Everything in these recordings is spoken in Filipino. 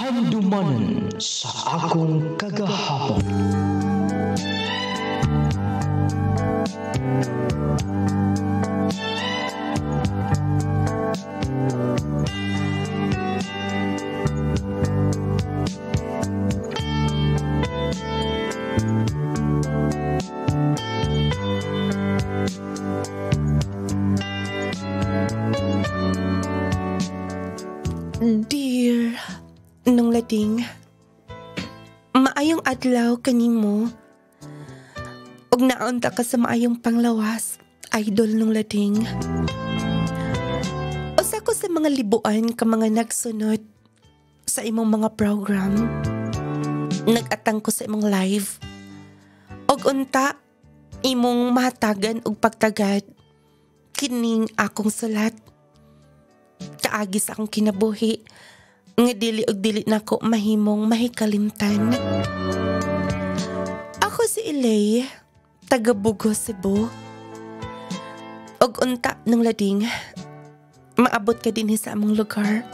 Handumanan sa akong kagahapon. Dear, nung lading, maayong adlaw kanimo. Og naunta ka sa maayong panglawas, idol nung lading. Usa ko sa mga libuan ka mga nagsunod sa imong mga program. Nag-atang ko sa imong live. Og unta, imong mahatagan og pagtagad kining akong sulat. Kaagi sa akong kinabuhi nga dili og dili nako mahimong mahikalimtan. Ako si Ilay, taga Bugo, Cebu. Og unta ng lading, maabot ka din sa among lugar,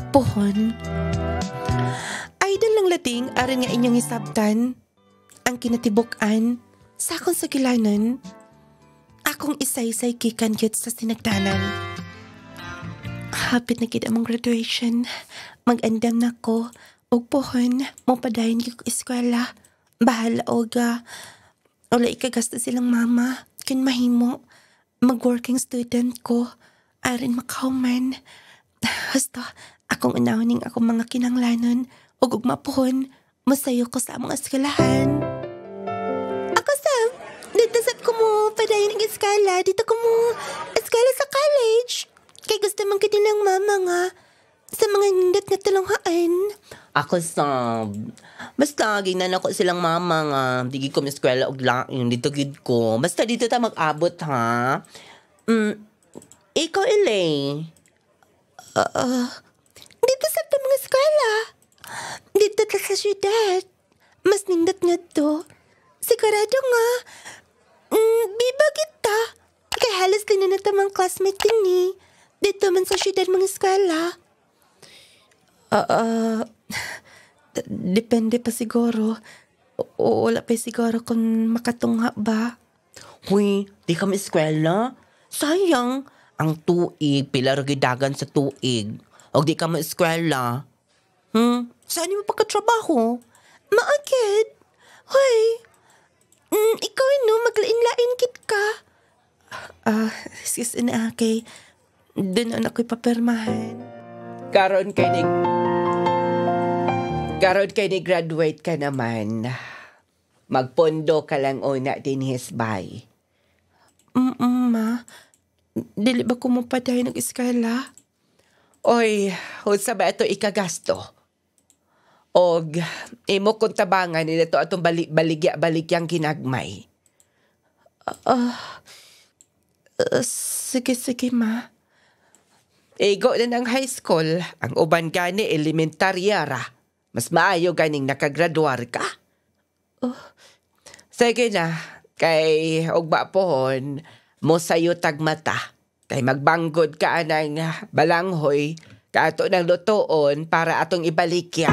Puhon. Idol ng lading aron nga inyong isabtan ang kinatibuk-an sa akong sagilanon. Akong isaysay kikan gyud sa sinagdanan. Hapit na gid among graduation. Mag-andam na ko. Og Puhon, mapadayon ko eskwela. Bahala og wala ikagasta silang mama. Kin mahimo. Mag-working student ko. Arin makauman. Basta, akong unawning akong mga kinanglanon. Og ugma Puhon, masayo ko sa among eskwelahan. Ako Sam, dito sab ko mo padayon ng eskwela. Dito ko mo eskwela sa college. Kay gusto man kita ng mama nga sa mga nindot nga talonghaan. Ako sab. Basta ginan ako silang mama nga. Digi ko eskwela og laing dito gid ko. Basta dito ta mag-abot ha. Ikaw Ilay. Dito sa mga eskwela. Dito ta sa syudad. Mas nindot nga to. Sigurado nga. Biba kita. Kay halos din na tamang classmate din ni. Dito man sa syudad mga eskwela. Depende pa siguro. O wala pa siguro kung makatungha ba. Huy, di kami eskwela. Sayang. Ang tuig, pila dagan sa tuig. O di kami eskwela. Saan mo pagkatrabaho? Maagad. Hoy, ikaw maglain-lain kit ka. Excuse na kay doon ang ako'y papirmahan. Karon kay ni graduate ka naman. Magpondo ka lang una din hisbay. Ma, dili ba ko mapaday ng eskwela? Oy, unsa ba ito ikagasto? Og imo kung tabangan nila to atong baligyang ginagmay. Sige ma. Igo na ng high school, ang uban gani elementarya ra. Mas maayo ganing nakagraduar ka. Sige na, kay ugba pohon, mo sayo tagmata. Kay magbanggod ka ng balanghoy, kaato ng lutoon para atong ibalikya.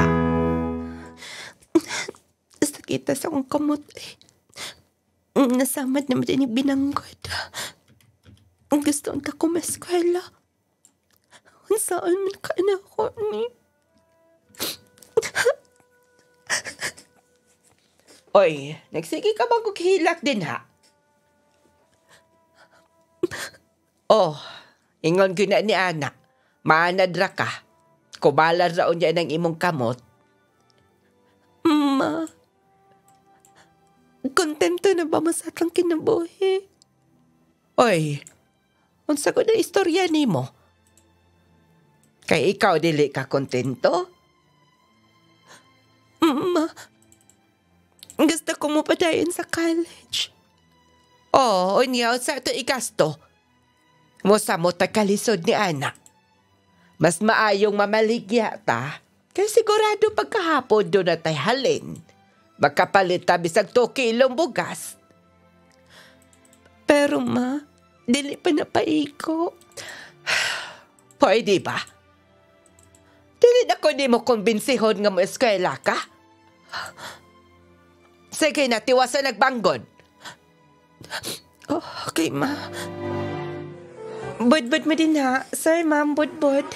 Sakita sa akong kamot. Nasamad naman din yung binanggod. Gusto ang ko maskwela. Saan man ka na ako ni? Oy, nagsige ka bang kughilak din ha? Oh, ingon ko na ni Ana. Maanad ra ka. Kubalar raon niya ng imong kamot. Ma, kontento na ba mo sa atang kinabuhi? Oy, unsa ko na istorya ni mo? Kay ikaw dili ka kontento? Ma, gusto ko mo padayon sa college. Oh, unyaw sa ito ikasto. Musa mo kalisod ni Ana. Mas maayong mamaligya ta, kay sigurado pagkahapon doon na tay halin. Makapalit ta bisag 2 kilong bugas. Pero ma, dili pa napaiko. Pwede ba? Dili na ko ako di mo kumbensihon nga mo eskwela ka? Sige na, tiwasa nagbanggod. Oh, okay, ma. Budbud mo din ha. Sir, ma'am, budbud.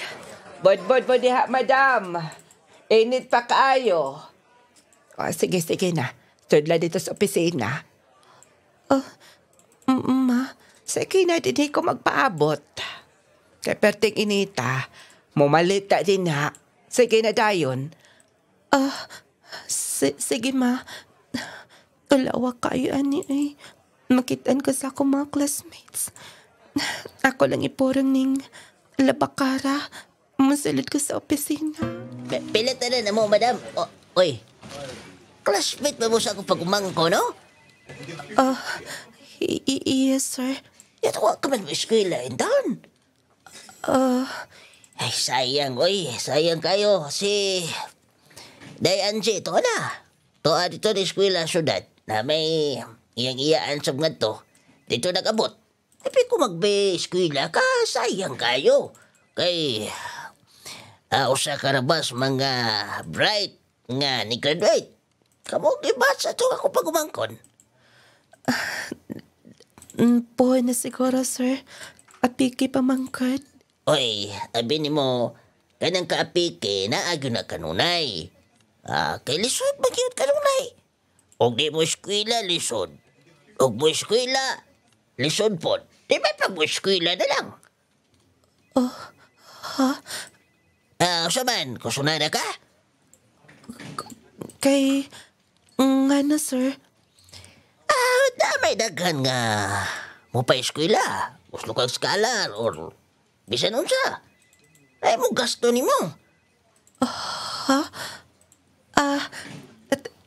Bod mo diha, madam. Init pa kaayo. Sige na. Tudla dito sa opisina. Ma, Sige na, di ko magpaabot. Kaya perting inita, mumalita din ha. Sige na dayon. sige, ma. Ulawa kayo, ani, ay. Makitaan ko sa akong mga classmates. Ako lang ipurang ning labakara. Masulod ko sa opisina. Pilatan na mo, madam. Oy, classmate ba mo sa akong pagumangko, no? Yes, sir. Ito ka man mo eskwela, indan. Ay, sayang, oy. Sayang kayo. Si Angie, ito na. Ito dito na eskwela, syudad. Na may iyang-iyaan sa mga to. Dito nag-abot. Tapi kung magbe-eskwela ka, sayang kayo. Kay, usa ka na bas mga bright nga ni graduate. Kamu gibat sa ito ako pagumangkon. Po na siguro, sir. Apiki pamangkad. Oy, abi ni mo, kanang kaapike na agyo na kanunay. Kay lisod magyud kanunay. Og di mo eskwela, lisod. Og mo eskwela, lisod pod. Di ba pag mo eskwela na lang? Usa man, kusunada ka? Kay, nga na, sir. Damay daghan nga mo pa eskwela. Gusto kang scholar or bisan unsa. Ay mo gasto ni mo.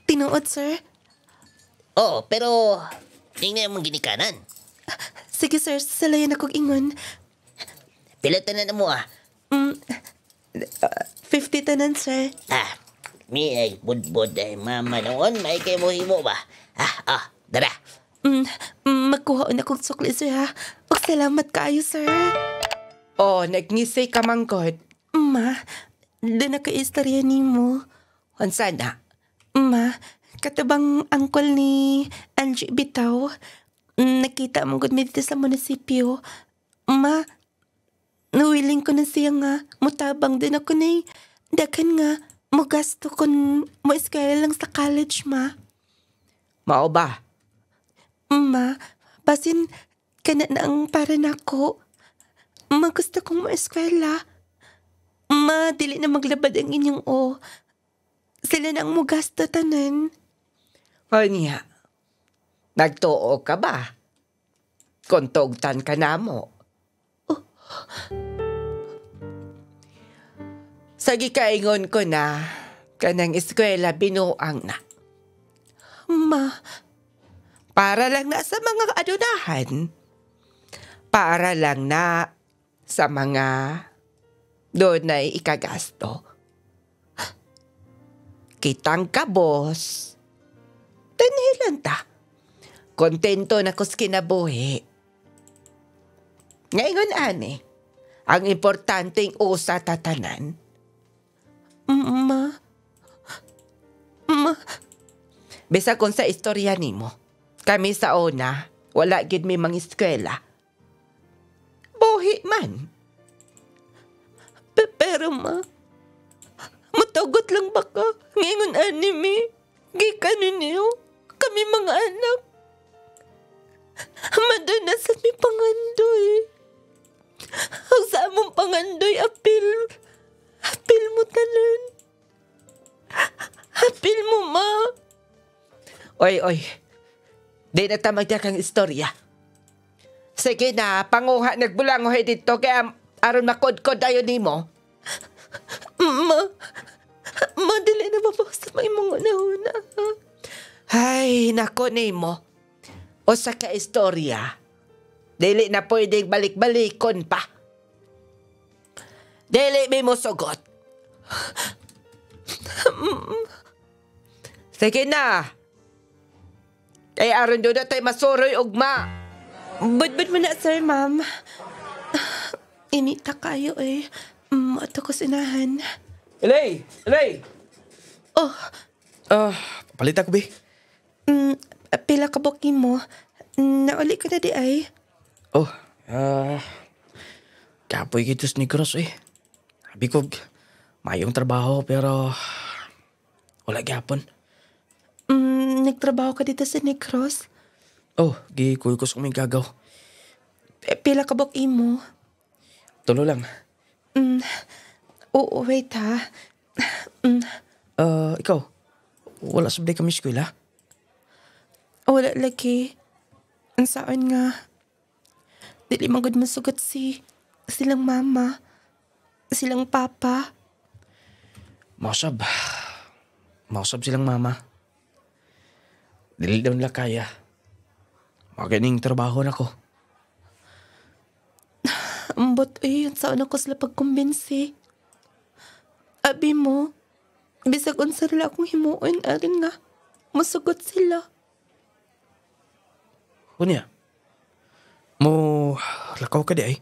Tinuod, sir. Pero tingnan mong ginikanan. Sige, sir. Salayan akong ingon. Pilatan na mo 50 tanan, sir. Mi ay budbud ay mama noon. May kayo mo himo ba? Dara. Magkuhaon akong sukli, sir, ha? O, salamat kaayo, sir. Nagngisi ka manggod. Ma, doon ako istorya ni mo. Unsa na? Ma, katabang angkol ni Angie Bitaw. Nakita mo gud mi dito sa munisipyo. Ma, nawiling ko na siya nga. Mutabang din ako na daghan nga. Magasto kon mo eskwela lang sa college, ma. Mao ba? Ma, basin kana na ang para nako. Ma, gusto kong maeskwela. Ma, dili na maglabad ang inyong Sila na ang mugasto tanan. O niya, nagtuo ka ba? Kontogtan ka na mo. Sagi kaingon ko na, kanang eskwela binuang na. Ma, Para lang na sa mga adunahan. Para lang na sa mga doon na ikagasto. Kitang ka, boss. Tanilan ta. Kontento na kus kinabuhi. Ngayon, ani, ang importanteng usa tatanan. Ma, Bisa kung sa istorya nimo, kami sa una, wala gid mi mga eskwela. Buhi man. pero ma, matugot lang ba ka? Ngayon anime, gikan ninyo, kami mga anak. Madana sa mi pangandoy. Ang sa among pangandoy, apil mo tanan. Apil mo, ma. Oy. Di na tamagda kang istorya. Sige na, panguha nagbulangoy dito kaya aron makod-kod tayo nimo. Ma, dili na mabawas sa may mga una. Ay, nako nimo. O sa ka istorya, dili na pwedeng balik-balikon pa. Dili may mo sugot. Sige na. Kay aron doon na tayo masuroy ugma. Budbud mo na, sir, ma'am. Inita kayo Ato ko sinahan. Elay! Elay! Oh, Palit ako, be. pila ka booking mo? Nauli ko na di ay. Oh, kapoy kitos ni Cross eh. Sabi ko, mayong trabaho pero wala gyapon. Nagtrabaho ka dito sa Negros? Oh, gikuykos kong may gagaw. Pila ka booking mo? Tulo lang. Oo, wait ha. Ikaw, wala sabay kami eskwela? Wala lagi. Ang saan nga. Dili magod masugot silang mama. Silang papa. Mausab silang mama. Dili daw nila kaya. Maganing trabaho na ko. Ambot ang saan ako sila pagkumbinsi. Abi mo, bisag unsa nila akong himuon, arin nga, masugot sila. Unya, mo lakaw ka di ay?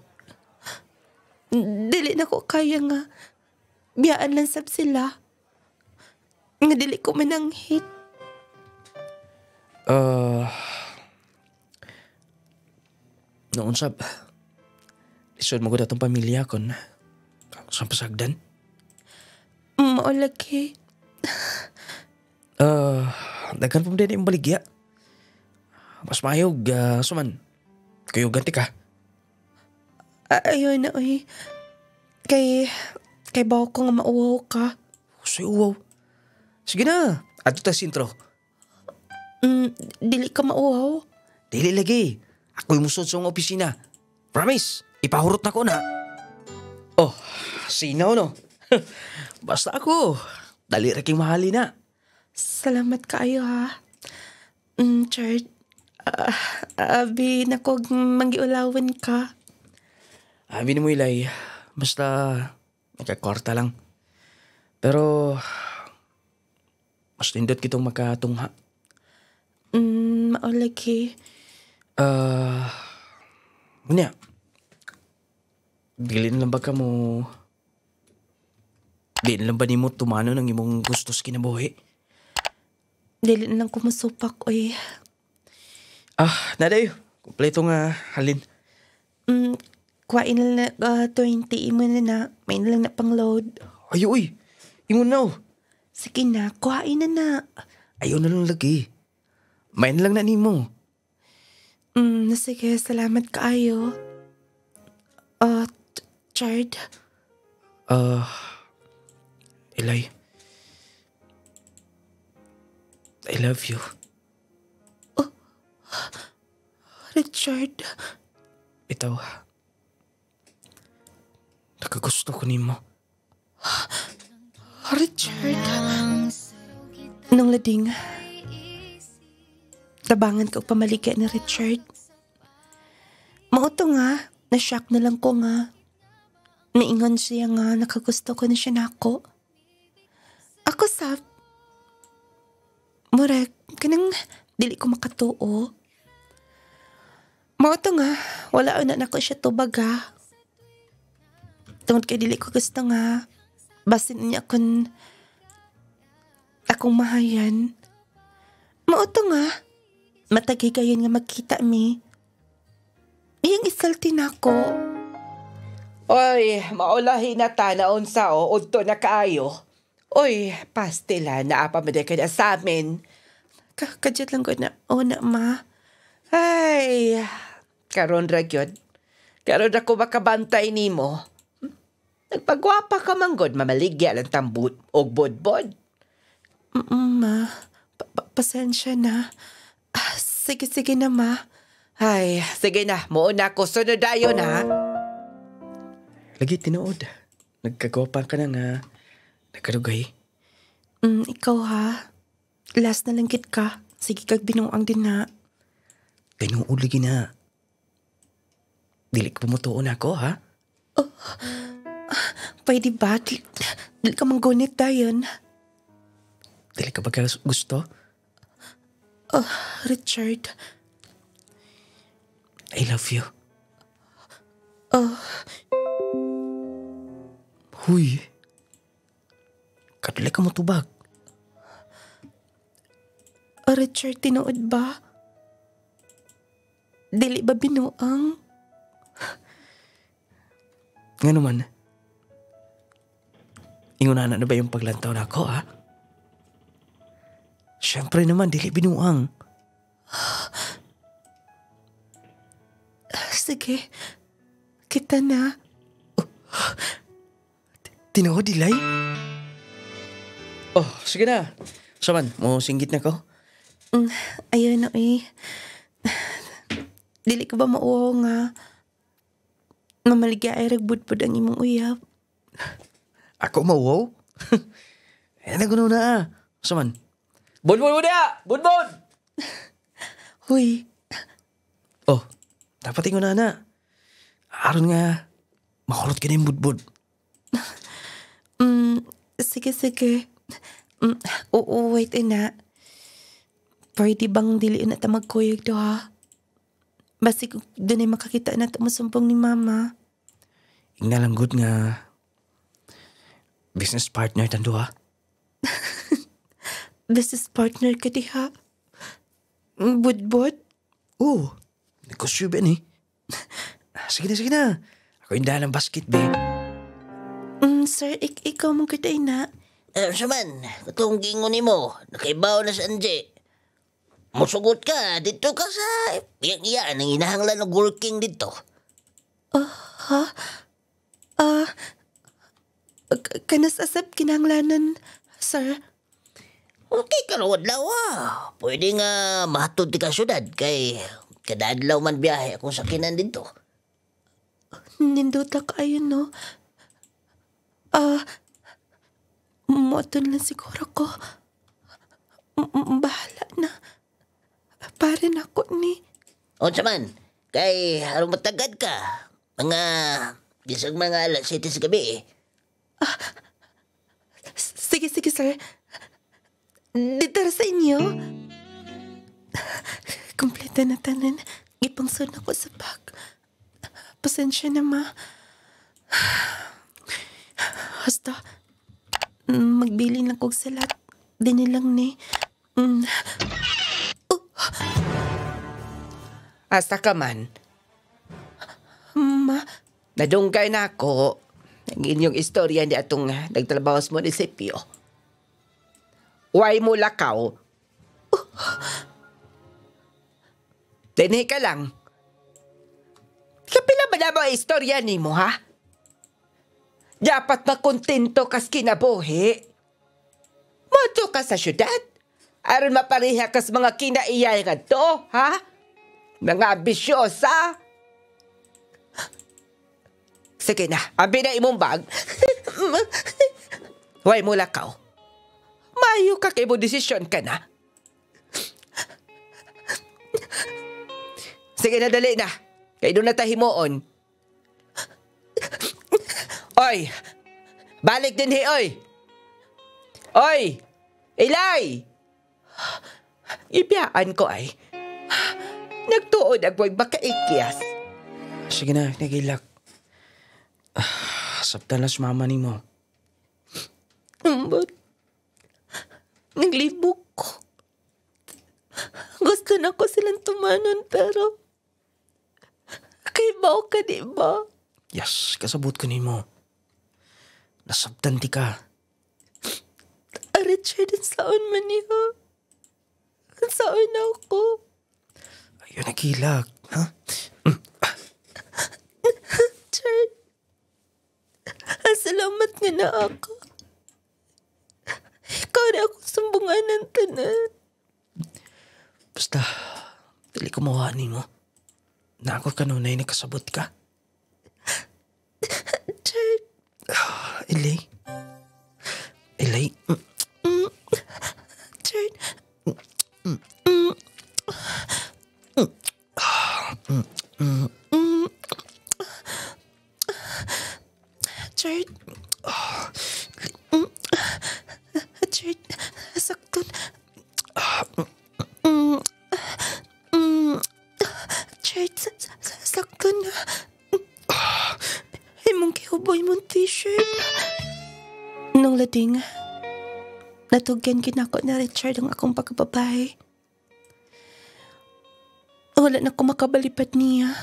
Dili na ko kaya nga, biyaan lang sab sila. Nga dili ko mananghit. Noon sab, lisod mo ko datong pamilya kon sa pasagdan. Maulagi. Daghan pa mo din yung baligya. Mas mayog, suman. Kayo ganti ka. Ayun na, oy. Kay bawa ko nga mauwaw ka. Say uwaw. Sige na, ato ta sintro. Dili ka mauwaw. Dili lagi. Ako'y musod sa mga opisina. Promise, ipahurot na ko na. Oh, sinaw no. Basta ako. Dali raking mahali na. Salamat kaayo ha. Chard, abi na kog mangiulawan ka. Abi ni mo ilay. Basta nakakwarta lang. Pero mas nindot kitong makatungha. Maulagi. Unya. Bilin lang ba ka mo... Bilin lang ba ni mo tumano ng imong gusto sa kinabuhi? Dili na lang kumusupak, oy. Nadayo. Kompleto nga halin. Kuhain na lang 20 mo na. May na lang na pang load. Ay, uy. Ingon na. Sige na, kuhain na. Ayaw na lang lagi. Main lang na ni mo. Sige, salamat kaayo. Chard. Eli. I love you. Richard. Itaw. Nakagusto ko ni mo. Richard. Nung lading, tabangan ko pamaligya ni Richard. Mauto nga, na-shock na lang ko nga. Naingon siya nga, nakagusto ko na siya na ako. Ako sab, murag, kanang dili ko makatuo. Mauto nga, wala na nako siya tubaga. Tungod kay dili ko gusto nga, basin niya akong mahayan. Mauto nga, matagay kayo nga magkita mi. Iyang isalti na ako. Oy, maulahi na ta na unsa o udto na kaayo. Oy, pastila na apa maday ka na sa amin. Kadyat lang ko na, na ma. Ay, karon ra gyud. Karon ako makabantay nimo. Nagpagwapa ka manggod, mamaligya lang tambut og bodbod. Ma, pasensya na. Sige na ma. Ay, sige na, muuna ko sunod ayon ha. Lagi tinuod. Nagkagwapan ka na nga. Nagkarugay. Ikaw ha. Last na lang kit ka. Sige kag binuang din na. Tinuod lagi na. Dili ka pumutuon ako, ha? Pwede ba? Dili ka manggunit dayon. Dili ka ba gusto? Richard. I love you. Huy. Dili ka mo tubag. Richard, tinuod ba? Dili ba binuang? Nga naman. Ingunanan na ba yung paglantaw na ako, ha? Siyempre naman, dili binuang. Sige, kita na. Tinuod, Ilay? Oh, sige na. Saman, mo singgit na ko? Ayun na Dili ko ba mauwaw nga mamaligya ay ragbudbud ang imong uyab? Ako mauwaw? Eh, nagunaw na. Saman? Budbud mo na! Budbud! Huy, Oh, dapat ingunahan na. Aron nga, makulot ka na yung budbud. sige. Oo, wait ina. Pwede bang dili na ta magkuyog do ha? Basi kung doon ay makakita na ta masumpong ni mama. Ingna lang good nga business partner tando ha. Business partner ka diha. Budbud? Oo, negosyo ba ni? Sige na. Ako yung dalang basket, be. Sir, ikaw mong kaday na. Saman, katong gingon mo, nakaibaw na sa Anje. Musugot ka, dito ka sa iyang-iyaan ang inahanglan ng working dito. Kanas asap kinahanglanan, sir. Okay, karawad law Pwede nga mahatod di ka syudad kay kadadlaw man biyahe akong sakinan dito. Ninduta ka ayun, no? Muatun lang siguro ko. Bahala na. Parin ako ni. O saman, kay harong matagad ka. Mga gisag mga alas 7 sa gabi Sige, sir. Dito ra sa inyo. Kompleto na tanan. Ipangsod na ko sa bag. Pasensya na, ma. Hasta, magbili lang kong salat. Dinilang ni. Asa ka man. Ma, Nadungkay na ako ang inyong istorya ni atong nagtrabaho sa munisipyo. Way mo lakaw. Dinhi ka lang. Kapila ba na ba ang istorya ni mo, ha? Dapat makontento kas kinabuhi. Moto ka sa syudad. Aron mapariha kas mga kinaiyay nga to, ha? Mga ambisyosa. Sige na, abi na imong bag. Way mo lakaw. Mayo ka kay mo desisyon ka na. Sige na, dali na. Kay doon na tahimuon. Oy! Balik din oy! Oy! Ilay! Ibiyaan ko ay. Nagtuod ang buwag makaikyas. Sige na, nagilak. Sabta na sumama ni mo. But, naglibok ko. Gusto na ko silang tumanon pero kaibaw ka, di ba? Yes, kasabot ko ni mo. Nasabtan ti ka. Richard, saan man niya? Saan ako? Ayun, nagilak. Ha? Richard, salamat nga na ako. Ikaw na akong sumbungan ng tanan. Basta, dili ko mawani mo. Na ako kanunay nagkasabot ka. Richard, Ilay. Ilay. Richard. Richard. Richard, sakton. Richard, sakton na. Imong kihuboy mong t-shirt. Nung lading, Natugyan ginako na Richard ang akong pagkababae. Wala na ko makabalipad niya.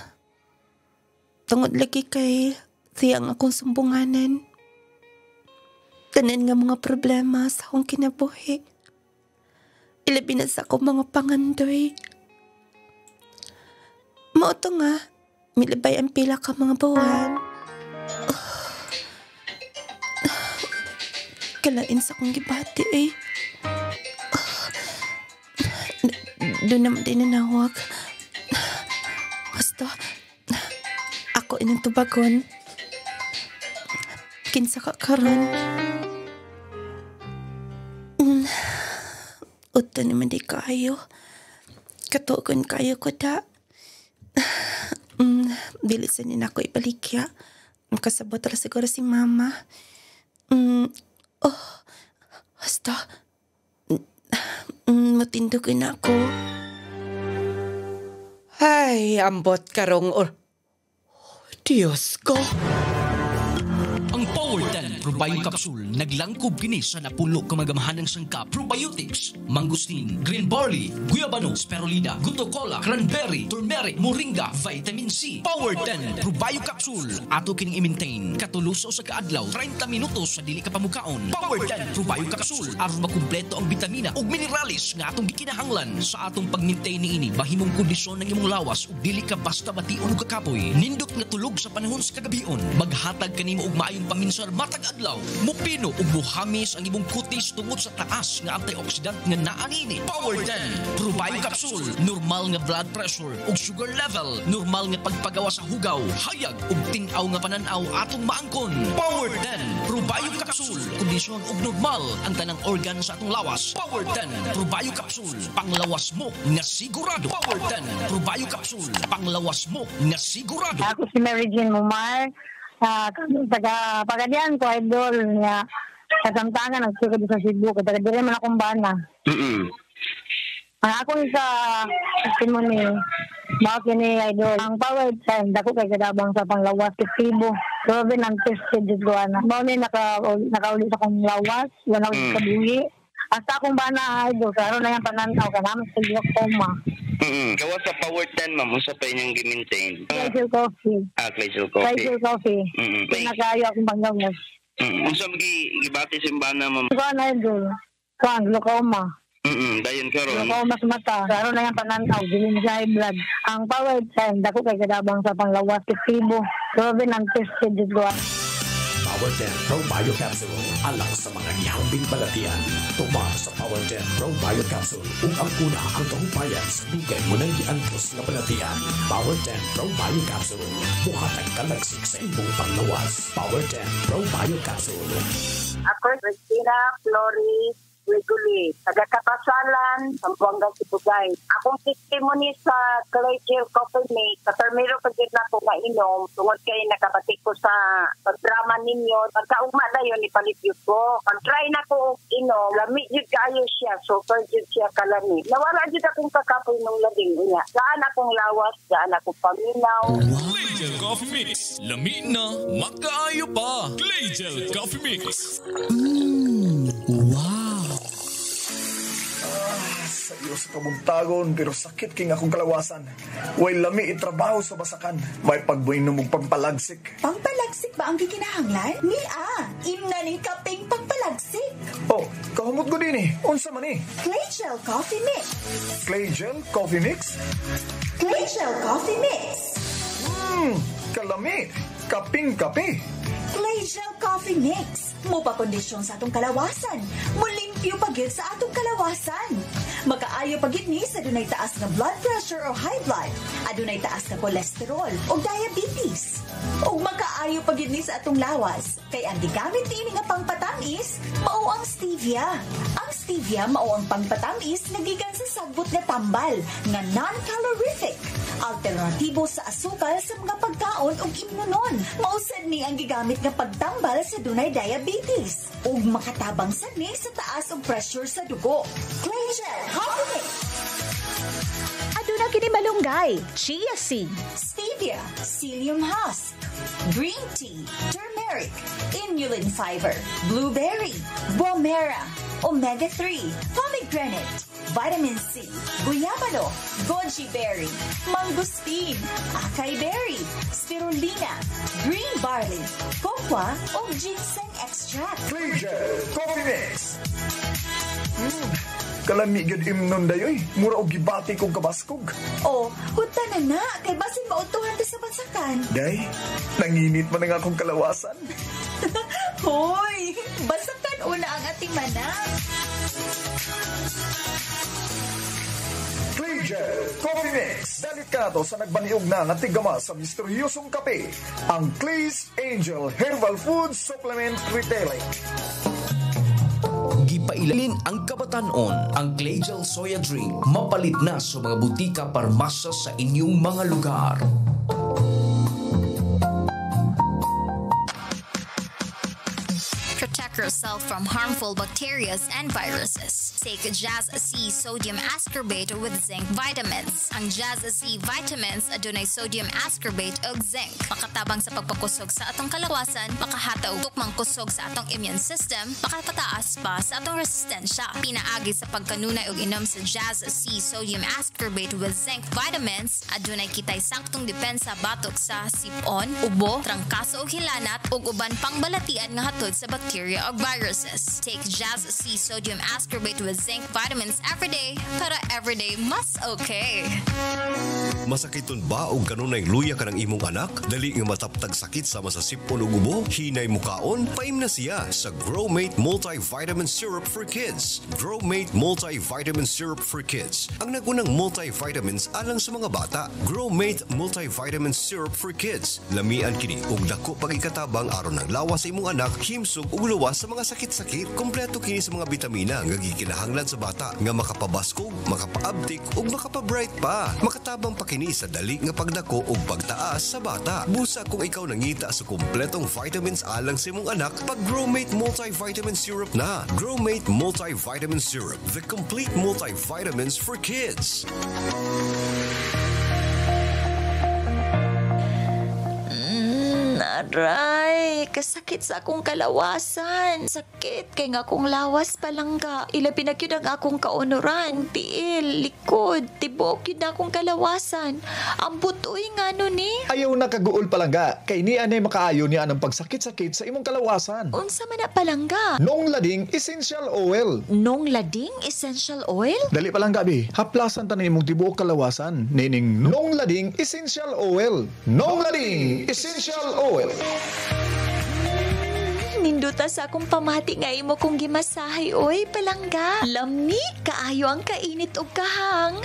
Tungod lagi kay siya ang akong sumbunganan. Tanan nga mga problema sa akong kinabuhi. Ilabi na sa akong mga pangandoy. Mauto nga, milabay ang pila ka mga buwan. Kalain sa akong gibati eh. Doon naman din nanawag. Basta, ako inang tubagon. Kinsa ka karon. Uto naman di kayo. Katugon kayo ko da. Bilisan din ako ibalikya. Kasabot ra siguro si mama. Basta, matindugan ako. Ay, ambot karong Diyos ko. Ang Power 10 Probio Capsule naglangkob kini sa napulo ka magamahanang sangka probiotics, mangustin, green barley, guyabano, spirulina, guto cola, cranberry, turmeric, moringa, vitamin C. Power 10 Probio Capsule ato kining i-maintain katulos sa kaadlaw 30 minutos sa dili ka pamukaon. Power 10 Probio Capsule aron makumpleto ang bitamina ug mineralis nga atong gikinahanglan sa atong pag-maintain niini bahimong kondisyon ng imong lawas ug dili ka basta bation ug kakapoy. Nindot nga tulog sa panahon sa kagabion, maghatag kanimo og maayong paminsar matag adlaw. Mupino ug muhamis ang imong kutis tungod sa taas nga antioxidant nga naa niini. Power 10 Probio Capsule, normal nga blood pressure ug sugar level, normal nga pagpagawa sa hugaw, hayag ug tin-aw nga pananaw atong maangkon. Power 10 Probio Capsule, kondisyon ug normal ang tanang organ sa atong lawas. Power 10 Probio Capsule, panglawas mo nga sigurado. Power 10 Probio Capsule, panglawas mo nga sigurado. Ako si Mary Jean Mumar. Taga Pagadian ko, idol niya. Kasamtangan, nagsuko sa Cebu. Taga-dire man akong bana. Ang akong sa testimony, bakit ni idol. Ang Power 10, dako kay kadabang sa panglawas efektibo. Grabe ng tested dito ko, ana. Bakit nakauli sa akong lawas, wala ko sa kabuhi. Hasta akong bana, idol. Karoon na yung pananaw ka namin sa glaucoma. Gawa sa Power 10, ma'am, usa pa inyong gi-maintain. Claysel Coffee. Claysel Coffee. Claysel Coffee. Pinakayo akong panggawas. Unsa gibati simbana, ma'am? Ikaw na, idol. Kuan, glaucoma. Dayon karon. Glaucoma sa mata. Karoon na yung pananaw. Dilim sa high blood. Ang Power 10, dako kay kadabang sa panglawas efektibo. Grabe ng tested dito ko. Power 10 Probio Capsule alang sa mga nyambing balatian. Tumar sa Power 10 Probio Capsule ug ang una ang kahupayan sa dugay mo nang giantos na balatian. Power 10 Probio Capsule buhatag kalagsik sa imong panglawas. Power 10 Probio Capsule. Ako, Christina Flores Reguli, taga-Kapasalan, Sambuanga, Sibugay. Akong testimony sa Claysel Coffee Mate, sa termiro pagkit na ko mainom, tungod kayo nakabatik ko sa pagdrama ninyo, pagkaugma na yun, ipalit yun ko. Pag-try na ko inom, lamig yun kayo siya, super yun siya kalami. Nawala yun akong kakapoy ng labing niya. Saan akong lawas, saan akong paminaw. Claygel Coffee Mix, lami na, magkaayo pa. Claygel Coffee Mix. Wow! Sa iyo sa kabuntagon, pero sakit king akong kalawasan. Way lami itrabaho sa basakan. May pagbuinom mong pampalagsik. Pampalagsik ba ang gikinahanglan? Imna ning kaping pampalagsik. Oh, kahamot ko din eh. Unsa man eh? Claygel Coffee Mix. Claygel Coffee Mix? Claygel Coffee Mix. Kalami. Kaping-kape. Claygel Coffee Mix. Mupakondisyon sa atong kalawasan. Mulimpyo pagid sa atong kalawasan. Makaayo pagid ni sa dunay taas nga blood pressure or high blood, adunay taas nga cholesterol o diabetes. Ug makaayo pagid ni sa atong lawas, kay ang gigamit niini nga pangpatamis mao ang stevia. Ang stevia mao ang pangpatamis nga gikan sa sagbot nga tambal nga non-calorific. Alternatibo sa asukal sa mga pagkaon ug immunon. Mausad ni ang gigamit nga pagtambal sa dunay diabetes ug makatabang sad ni sa taas og pressure sa dugo. Claygel Coffee Mix. Aduna kini malunggay, chia seed, stevia, psyllium husk, green tea, turmeric, turmeric, inulin fiber, blueberry, bomera, omega-3, pomegranate, vitamin C, guyabano, goji berry, mangustin, acai berry, spirulina, green barley, cocoa o ginseng extract. Clean Coffee Mix. Kalami gyud imnon dayoy, mura og gibati kong kabaskog. Oh, huta na na, kay basin mautuhan ta sa bansakan. Day, nanginit man nga akong kalawasan. Hoy, basakan una ang ating mana. Clean Coffee Mix. Delikado sa nagbaniog na nga tigama sa misteryosong kape. Ang Cleese Angel Herbal Food Supplement Retailing. Gipailalin ang kabatanon, ang Clay Gel Soya Drink mapalit na sa mga butika parmasa sa inyong mga lugar. Protect yourself from harmful bacteria and viruses. Take Jazz C Sodium Ascorbate with Zinc Vitamins. Ang Jazz C Vitamins adunay sodium ascorbate ug zinc. Makatabang sa pagpakusog sa atong kalawasan, makahataw tukmang kusog sa atong immune system, makapataas pa sa atong resistensya. Pinaagi sa pagkanunay og inom sa Jazz C Sodium Ascorbate with Zinc Vitamins, adunay kitay saktong depensa batok sa sipon, ubo, trangkaso ug hilanat ug uban pang balatian nga hatod sa bacteria or viruses. Take Jazz C Sodium Ascorbate with Zinc Vitamins everyday para everyday mas okay. Masakiton ba og kanunay luya ka ng imong anak? Dali nga mataptag sakit sama sa sipon ug ubo? Hinay mukaon? Paim na siya sa Growmate Multivitamin Syrup for Kids. Growmate Multivitamin Syrup for Kids. Ang nagunang multivitamins alang sa mga bata. Growmate Multivitamin Syrup for Kids. Lamian kini og dako pagikatabang aron ng lawas sa imong anak, himsog ug luwas sa mga sakit-sakit. Kompleto kini sa mga bitamina nga gikinahanglan sa bata nga makapabaskog, makapaabtik ug makapabright pa. Makatabang pa kini sa dali nga pagdako ug pagtaas sa bata. Busa kung ikaw nangita sa kompletong vitamins alang sa imong anak, pag Growmate Multivitamin Syrup na. Growmate Multivitamin Syrup, the complete multivitamins for kids. Aray, kasakit sa akong kalawasan. Sakit kay nga akong lawas palangga. Ilabi na yun ang akong kaunuran. Tiil, likod, tibok yun akong kalawasan. Ang butoy nga nun ni. Ayaw na kaguol palangga. Kay ni anay makaayo niya ng pagsakit-sakit sa imong kalawasan. Unsa man na palangga? Nong Lading Essential Oil. Nong Lading Essential Oil? Dali palangga bi. Haplasan ta na imong tibuok kalawasan. Nining Nong Lading Essential Oil. Nong Lading Essential Oil. Ninduta sa akong pamati nga imo kong gimasahay, oy, palangga. Lami, kaayo ang kainit og kahang.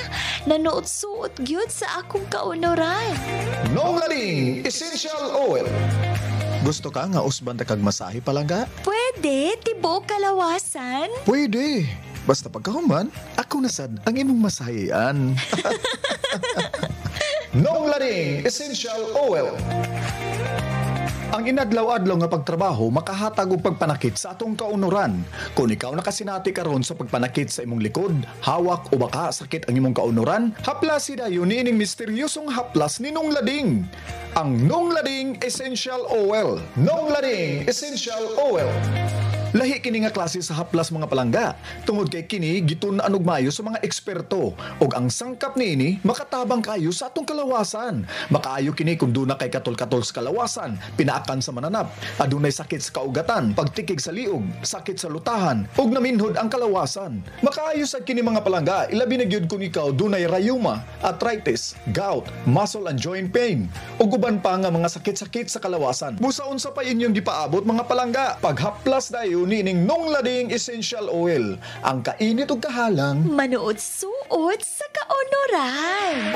Nanuot-suot gyud sa akong kaunoran. Nong Lading Essential Oil. Gusto ka nga usban ta kag masahe palangga? Pwede, tibuok kalawasan. Pwede. Basta pagkahuman, ako na sad ang imong masahian. Nong Lading Essential Oil. Ang inadlaw-adlaw nga pagtrabaho makahatag og pagpanakit sa atong kaunoran. Kung ikaw nakasinati karon sa pagpanakit sa imong likod, hawak o baka sakit ang imong kaunoran, haplas dayon niining misteryosong haplas ni Nong Lading. Ang Nong Lading Essential Oil. Nong Lading Essential Oil. Lahi kini nga klase sa haplas mga palangga. Tungod kay kini gitun-an og maayo sa mga eksperto ug ang sangkap niini makatabang kayo sa atong kalawasan. Makaayo kini kung duna kay katol-katol sa kalawasan, pinaakan sa mananap, adunay sakit sa kaugatan, pagtikig sa liog, sakit sa lutahan ug naminhod ang kalawasan. Makaayo sa kini mga palangga, ilabi na gyud kung ikaw dunay rheuma, arthritis, gout, muscle and joint pain ug uban pa nga mga sakit-sakit sa kalawasan. Busaon sa pa inyong gipaabot mga palangga, paghaplas dayon nining Nong Lading Essential Oil. Ang kainit ug kahalang manuot-suot sa kaunoran.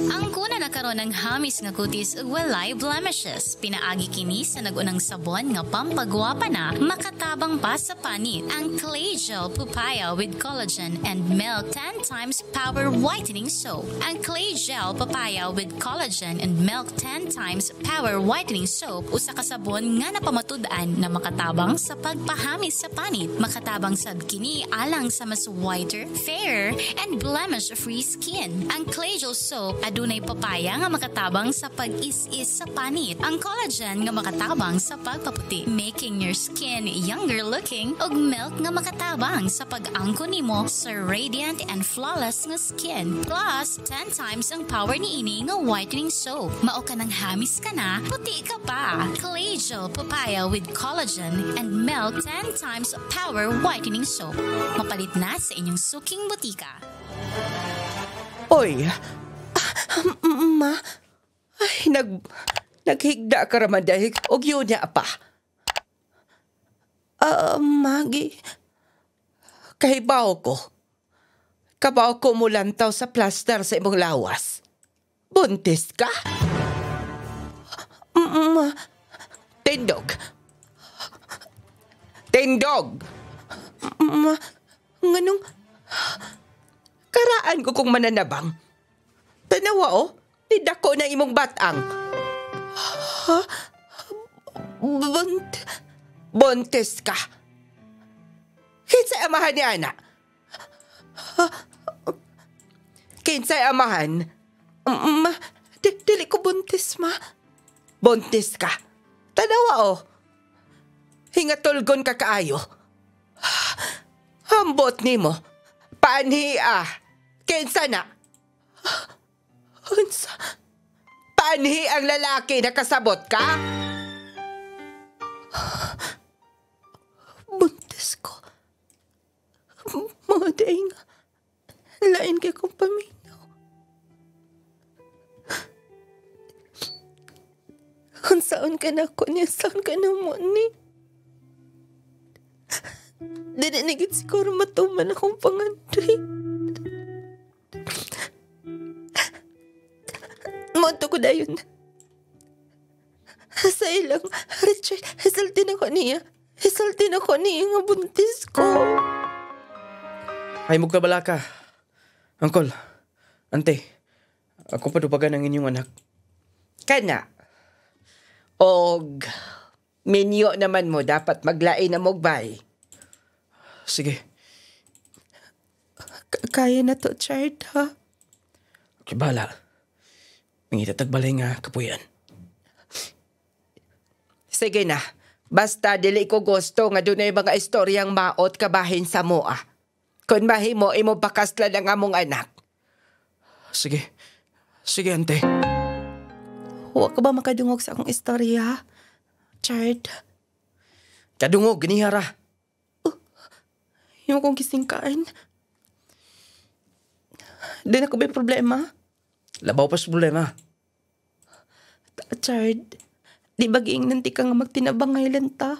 Ang kuna na karon ng hamis nga kutis ug walay blemishes. Pinaagi kini sa nagunang sabon nga pampagwapa na, makatabang pa sa panit. Ang Clay Gel Papaya with Collagen and Milk 10 times Power Whitening Soap. Ang Clay Gel Papaya with Collagen and Milk 10 times Power Whitening Soap usa ka sabon nga napamatud-an na makatabang sa pagpahamis sa panit, makatabang sad kini alang sa mas whiter, fairer, and blemish-free skin. Ang Clay Gel Soap adunay papaya nga makatabang sa pag-is-is sa panit. Ang collagen nga makatabang sa pagpaputi, making your skin younger looking, ug milk nga makatabang sa pag-angkon nimo sa radiant and flawless nga skin. Plus, 10 times ang power ni ini nga whitening soap. Mao ka nang hamis ka na, puti ka pa. Collegial papaya with collagen and milk 10 times power whitening soap. Mapalit na sa inyong suking butika. Oy, ma, ay, naghigda ka raman dahil og yun niya pa. Magi. Kahibaw ko. Kabaw ko mo lantaw sa plaster sa imong lawas. Buntis ka? Ma. Tindog. Tindog! Ma, nganong... Karaan ko kung mananabang. Tanawa oh, nidako na imong batang. Ha? Buntis ka. Kinsay amahan ni Ana? Kinsay amahan? Ma, dili ko buntis, ma. Buntis ka. Tanawa oh. Hingatulgon ka kaayo. Hambot nimo. Panhi Kinsa na? Unsa? Panhi ang lalaki na kasabot ka? Buntis ko. Mga daing lain kay kong paminaw. Unsaon ka na ko niya? Saan ka na mo ni? Dinanigit siguro matuman akong pangandoy. Monto ko dayon. Sa ilang, Richard, hisaltin ako niya. Hisaltin ako niya nga buntis ko. Ay, magkabala ka. Uncle, ante, ako padupagan ang inyong anak. Kana. Og, minyo naman mo dapat maglain na mogbay. Sige. Kaya na to, Chard, ha? Okay, bahala. Mangitatagbalay nga kapuyan. Sige na. Basta dili ko gusto nga dunay mga istoryang maot kabahin sa moa. Kung mahimo, imo pakaslan ang among anak. Sige. Sige, ante. Huwag ka ba makadungog sa akong istorya, Chard? Kadungog, ganihara. Yung kong kisingkaan. Di na ko ba yung problema? Labaw pa sa problema. Chard, di ba giing nanti ka nga magtinabang ngaylan ta?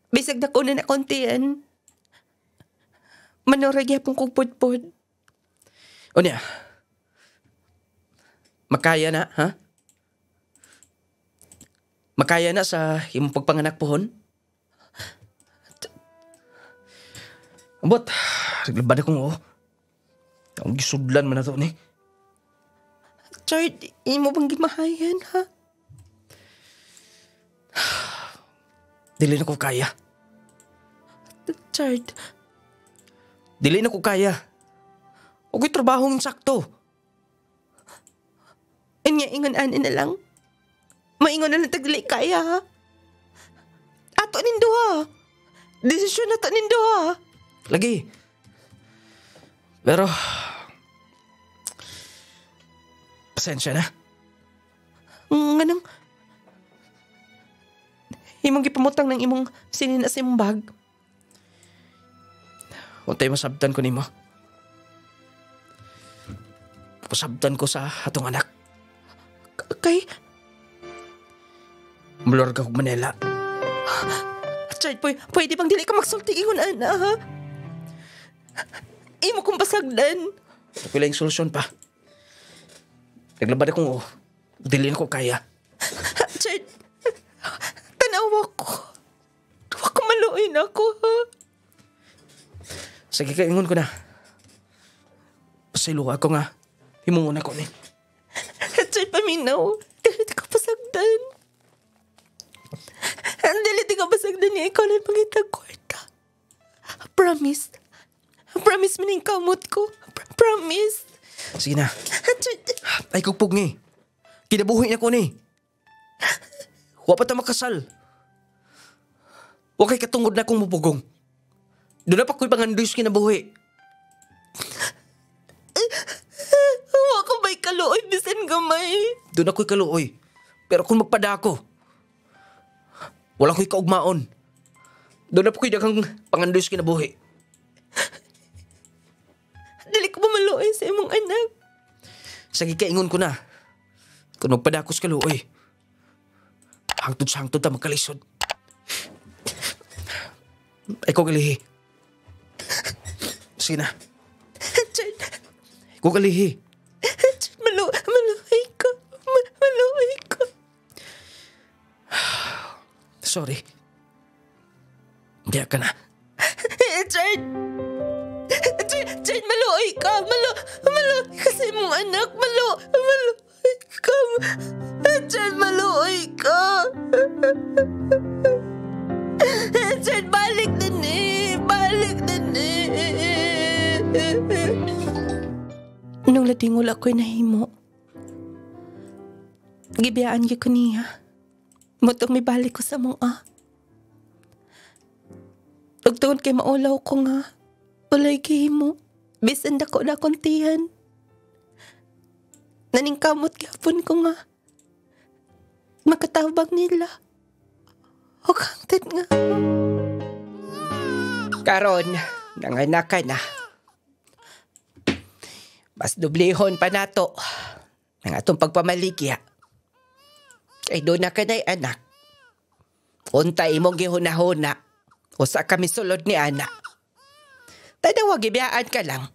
Bisag na ko na kontiyan. Manorag yapong kong pudpud. O niya, makaya na, ha? Makaya na sa imong pagpanganak pohon? Ambot, naglabad akong oo. Ang gisudlan man na to ni. Chard, imo bang gimahayan, ha? Dili na ko kaya. Chard. Dili na ko kaya. Huwag ko'y trabahong sakto. Ingon-anin na lang. Maingon na lang tagdili kaya, ha? Ato nindo, ha? Desisyon na to nindo, ha? Lagi. Pero, pasensya na. Nganong, imong gipamutang ng imong sinina sa imong bag. Untay masabtan ko nimo. Pasabtan ko sa atong anak. Kay? Mulor ka kong Manila. Chard, pwede bang dili ka magsulti ingon, ana, ha? Imo kong pasagdan. Pila yung solusyon pa. Naglabad akong dili na ko kaya. Chard, tanawa ko. Huwag ko maluin ako, ha? Sige, kaingon ko na. Pasilo ako nga. Himungon ako ni. Chard, paminaw. Dili ka pasagdan. Dili ka pasagdan niya. Ikaw na pangitag kwarta. Promise. Promise mo ning kamot ko. Promise. Sige na. Ay, kugpog ni. Kinabuhi na ko ni. Wa pa ta makasal. Wa kay katungod na kong mupugong. Doon na pa ko'y pangandus kinabuhi. Wa ko ba'y kaluoy bisan gamay? Doon na ko'y kaluoy. Pero kung magpadako, wala ko'y kaugmaon. Doon na pa ko'y daghang pangandus kinabuhi. Dili ko mamaluoy sa imong anak. Sige, kaingon ko na. Kung magpadako sa kaluoy, hangtod sa hangtod ta magkalisod. Ay ko galihi. Sige na. Ko galihi. Maluoy ka. Maluoy ka. Sorry. Diya ka na. Jade, maluoy ka. Maluoy ka sa imong anak. Maluoy ka. Jade, maluoy ka. Jade, balik din eh. Balik din eh. Nung ladingol ako'y nahimo, gibiyaan ko niya. Mutong may balik ko sa mga. Tugtungod kay maulaw ko nga. Ulay gihimo. Bisan dako na kontihan. Naningkamot gapon ko nga. Makatabang nila. O kangtid nga. Karon, nanganak ka na. Mas dublihon pa nato ng atong pagpamaligya. Kay doon na ka na'y anak. Unta imong gihuna-huna. Usa kami sulod ni anak. Tanawa gibiyaan ka lang.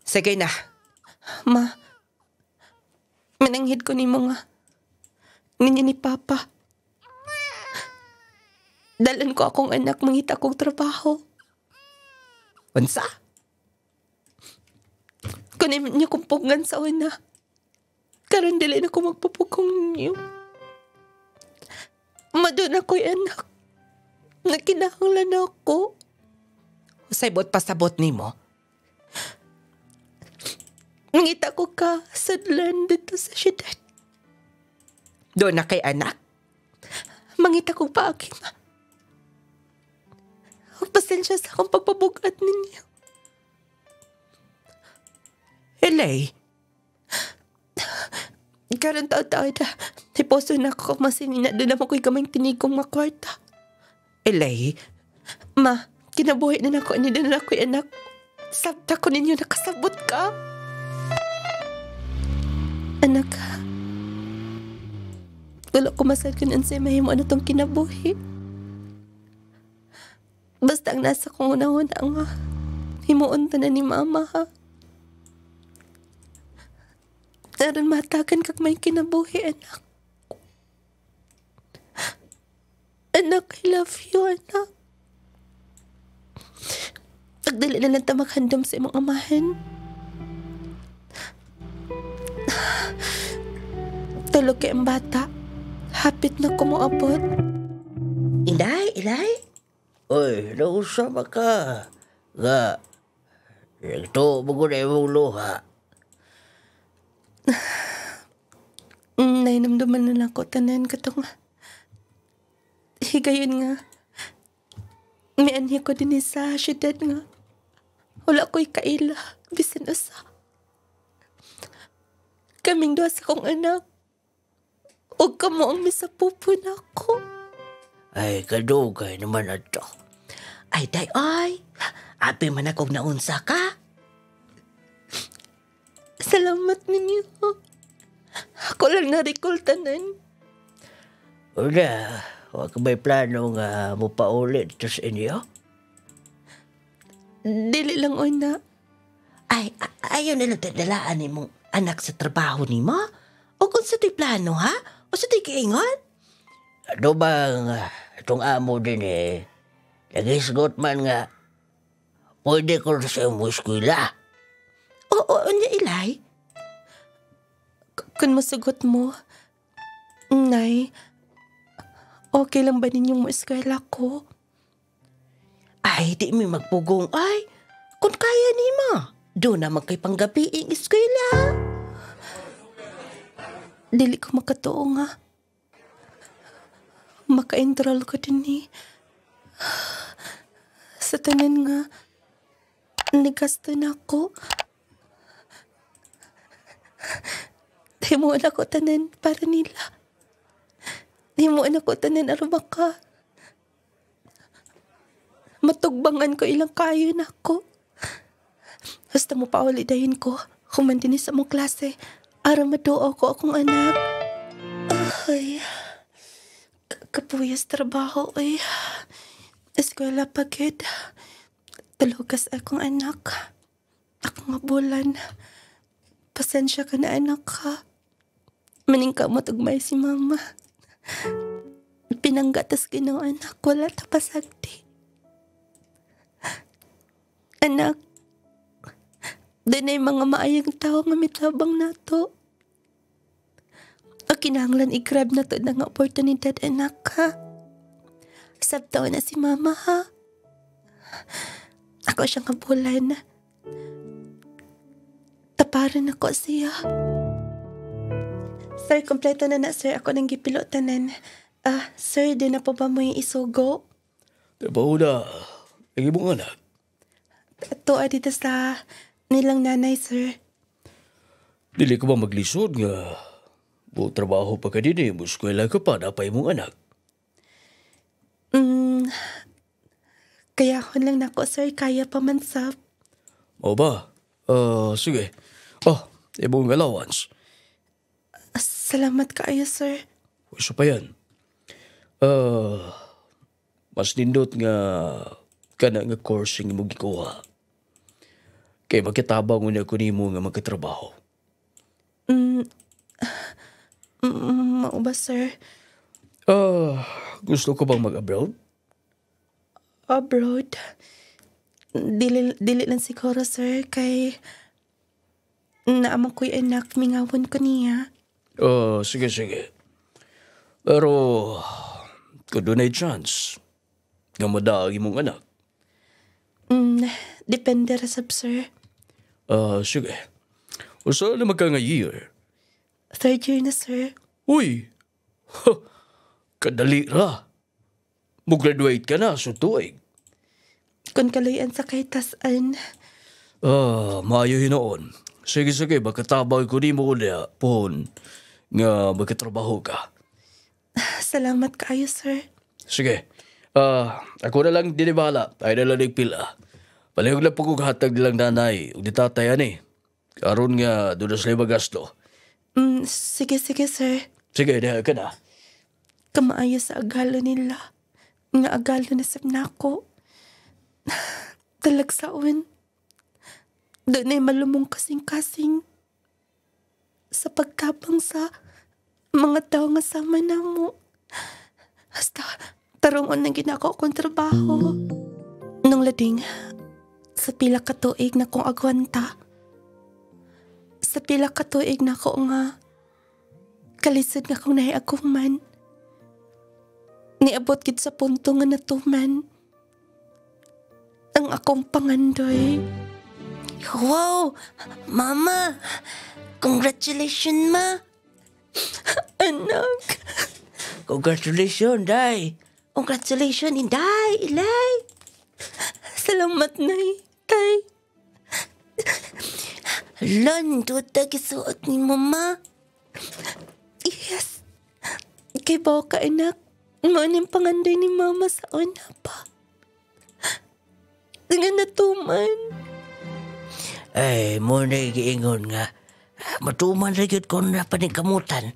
Sige na. Ma, mananghid ko ni mo nga. Ninyo ni Papa. Dalan ko akong anak mangita kong trabaho. Unsa? Kunin niyo kong pugngan sa una. Karon dili na ko magpupugong niyo. Madun ako'y anak. Nagkinahanglan ako. Usay bot pasabot ni mo. Ngita ko ka sa land dito sa syudad. Doon na kay anak? Mangita ko pa aking ma. Pasensya sa akong pagpabugat ninyo. Elay? Karon tao-tao na. Hiposo na ako masinina. Doon naman ko'y kaming tinigong makwarta. Elay? Ma, kinabuhi na ako. Hindi na ako'y anak. Sabta ko ninyo nakasabot ka. Anak ka. Wala ko masagunan sa mahimo na itong kinabuhi. Basta ang nasa kong una-una nga. Himuon ta na ni Mama ha. Naroon matagan kag may kinabuhi, anak. Anak, I love you, anak. Pagdali na lang ta maghandom sa imong amahan. Tulog kay ang bata. Hapit na ko mo abot. Ilay? Oy, nausama ka. Nga, ito, bago na imong luha. Nainamdaman na ako tanan katong higayon nga. May anhi ko din sa syudad nga. Wala ko'y kaila. Bisan usa. Kaming duha sa kong anak. O kamo ang misapupo na ako. Ay, kadugay naman ato. Ay, day, ay. Api man akong naunsa ka. Salamat ninyo. Ako lang na-recall tanan. Una, huwag ka may plano nga mo paulit ito sa inyo? Dili lang una. Ay, ayaw na lang tadalaan ni mong anak sa trabaho ni mo? O kung sa ti plano, ha? O sa ti kiingon? Ano bang itong amo din eh? Nagisgot man nga, pwede ko sa iyong eskwela. Oo, niya ilay. Kung masagot mo, Nay, okay lang ba ninyong eskwela ko? Ay, di mi magpugong. Ay, Kung kaya ni ma, doon naman kay panggabiing eskwela. Dili ko makatuo nga. Maka-enroll ko din ni. Sa tanan nga, nigasto na ako. Himuan ako tanan para nila. Himuan ako tanan arubaka. Matugbangan ko ilang kayo na ako. Basta mo paulidahin ko, kumandini sa mong klase, ara maduo ko akong anak. Ay, kapuyas trabaho ay. Eskwela pagid. Talugas akong anak. Ako nga bulan. Pasensya ka na anak ha. Maning ka mo tugmay si mama. Pinanggatas ginawa anak, wala tapasagdi. Anak, doon ay mga maayang tao nga mitabang nato. O kinahanglan i-grab na to ng oportunidad anak ha. Sabtaw na si mama ha. Ako siya nga bulan. Taparan ako siya. Sir, kompleto na sir. Ako nang gipilotanan. Sir, di na po ba mo yung isugo? Trabaho na. Lagi mong anak. Ito dito sa nilang nanay, sir. Dili ka ba maglisod nga? Buong trabaho pa ka din muskwela ka pa, napay mong anak. Kaya ako lang nako, sir. Kaya pa man sab. O ba? Sige. Ibong allowance. Salamat kaayo, sir. Isa pa yan. Mas nindot nga kana nga course yung imong gikuha. Kaya magkitabang mo na ko nimo nga magkatrabaho. Mao ba, sir? Gusto ko bang mag-abroad? Abroad? Dili lang siguro, sir. Kay naamang ko'y anak, mingawan ko niya. Sige. Pero kung doon ay chance nga madaagi mong anak. Depende rasab, sir. Sige. O saan naman ka nga year? 3rd year na, sir. Uy! Kadali ra. Mag-graduate ka na sa tuig. Kung kalayan sa kahitasan. Maayo hinoon. Sige, magkatabang ko ni mo ulit pon nga magkatrabaho ka. Salamat kaayo, sir. Sige. Ako na lang dinibala. Ay na lang nagpila. Palihog lang pagkuhatag nilang nanay. Ug di tatayan Karon nga doon na sila magasto. Sige, sir. Sige, dahil ka na. Kamaayo sa agalo nila. Nga agalo na sab na ako. Talagsaon. Doon ay malumong kasing-kasing. Sa pagtabang sa mga tao nga sama na mo. Hasta tarungon ng ginako kong trabaho. Nung lading, sa pila ka tuig na kong agwanta. Sa pila ka tuig na ko nga kalisod nga kong nahiagkuman. Niabot gid sa punto nga natuman ang akong pangandoy. Wow! Mama! Congratulations, ma! Anak! Congratulations, Day. Congratulations, Inday! Ilay! Salamat, Nay! Tay! Lon, tuta gisuot ni Mama. Yes! Kay bawa ka, anak. Ngunit panganday ni Mama sa una pa. Dengan natuman. Ay, muna giingon nga. Matuman rin ko na paningkamutan.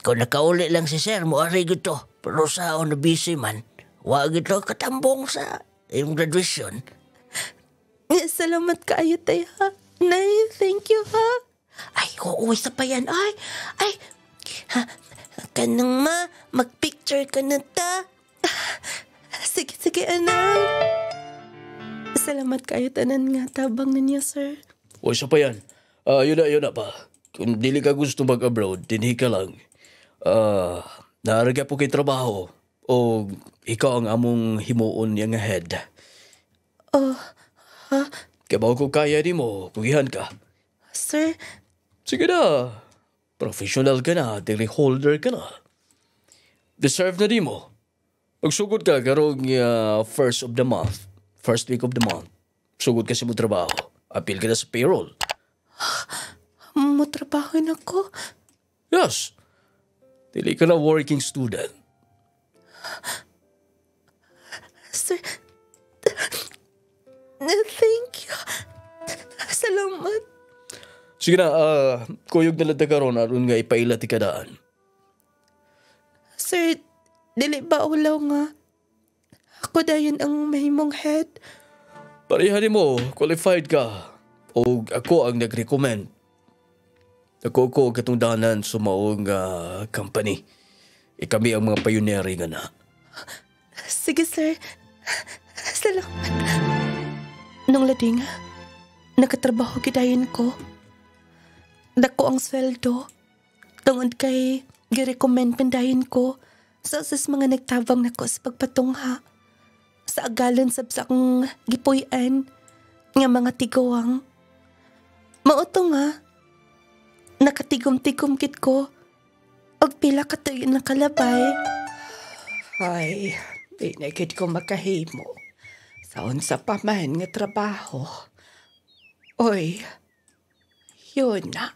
Kung nakauli lang si sir mo, ari to. Pero sa na busy man, wag ito katambong sa iyong graduation. Salamat kaayo, tay, ha? Nay, thank you, ha? Ay, oo, isa pa yan. Ay, kanang ma, mag-picture ka na ta. Sige, anak. Salamat kayo, tanan nga, tabang na niya, sir. O isa pa yan. Yun na pa. Kung dili ka gusto mag-abroad, dinhi ka lang. Naaraga po kay trabaho. O ikaw ang among himuon yang head. Kabaw ko kaya di mo, kugihan ka. Sir, Sige na. Professional ka na, degree holder ka na. Deserve na di mo. Magsugod ka karong first of the month. First week of the month. Sugod ka sa mo trabaho. Appeal ka na sa payroll. matrabaho na ko. Yes. Dili ka na working student. Sir, thank you. Salamat. Sige na, kuyog na lang karon aron nga ipaila ti kadaan. Sir, dili ba ulaw nga? Ako dayon ang mahimong head. Pareha ni mo, qualified ka. O ako ang nag-recommend. Ako katong dahanan sa maong company. Kami ang mga pioneering nga na. Sige, sir. Salamat. Nung lading, nakatrabaho gidayon ko. Dako ang sweldo. Tungod kay gi-recommend pindayon ko sa usas mga nagtabang nako sa pagpatungha. Sa agalan sa akong gipuy-an nga mga tigawang. Mauto nga, nakatigom-tigom kit ko og pila ka tuig na kalabay. Ay, di na gid ko makahimo. Sa unsa pa man nga trabaho. Oy, yun na.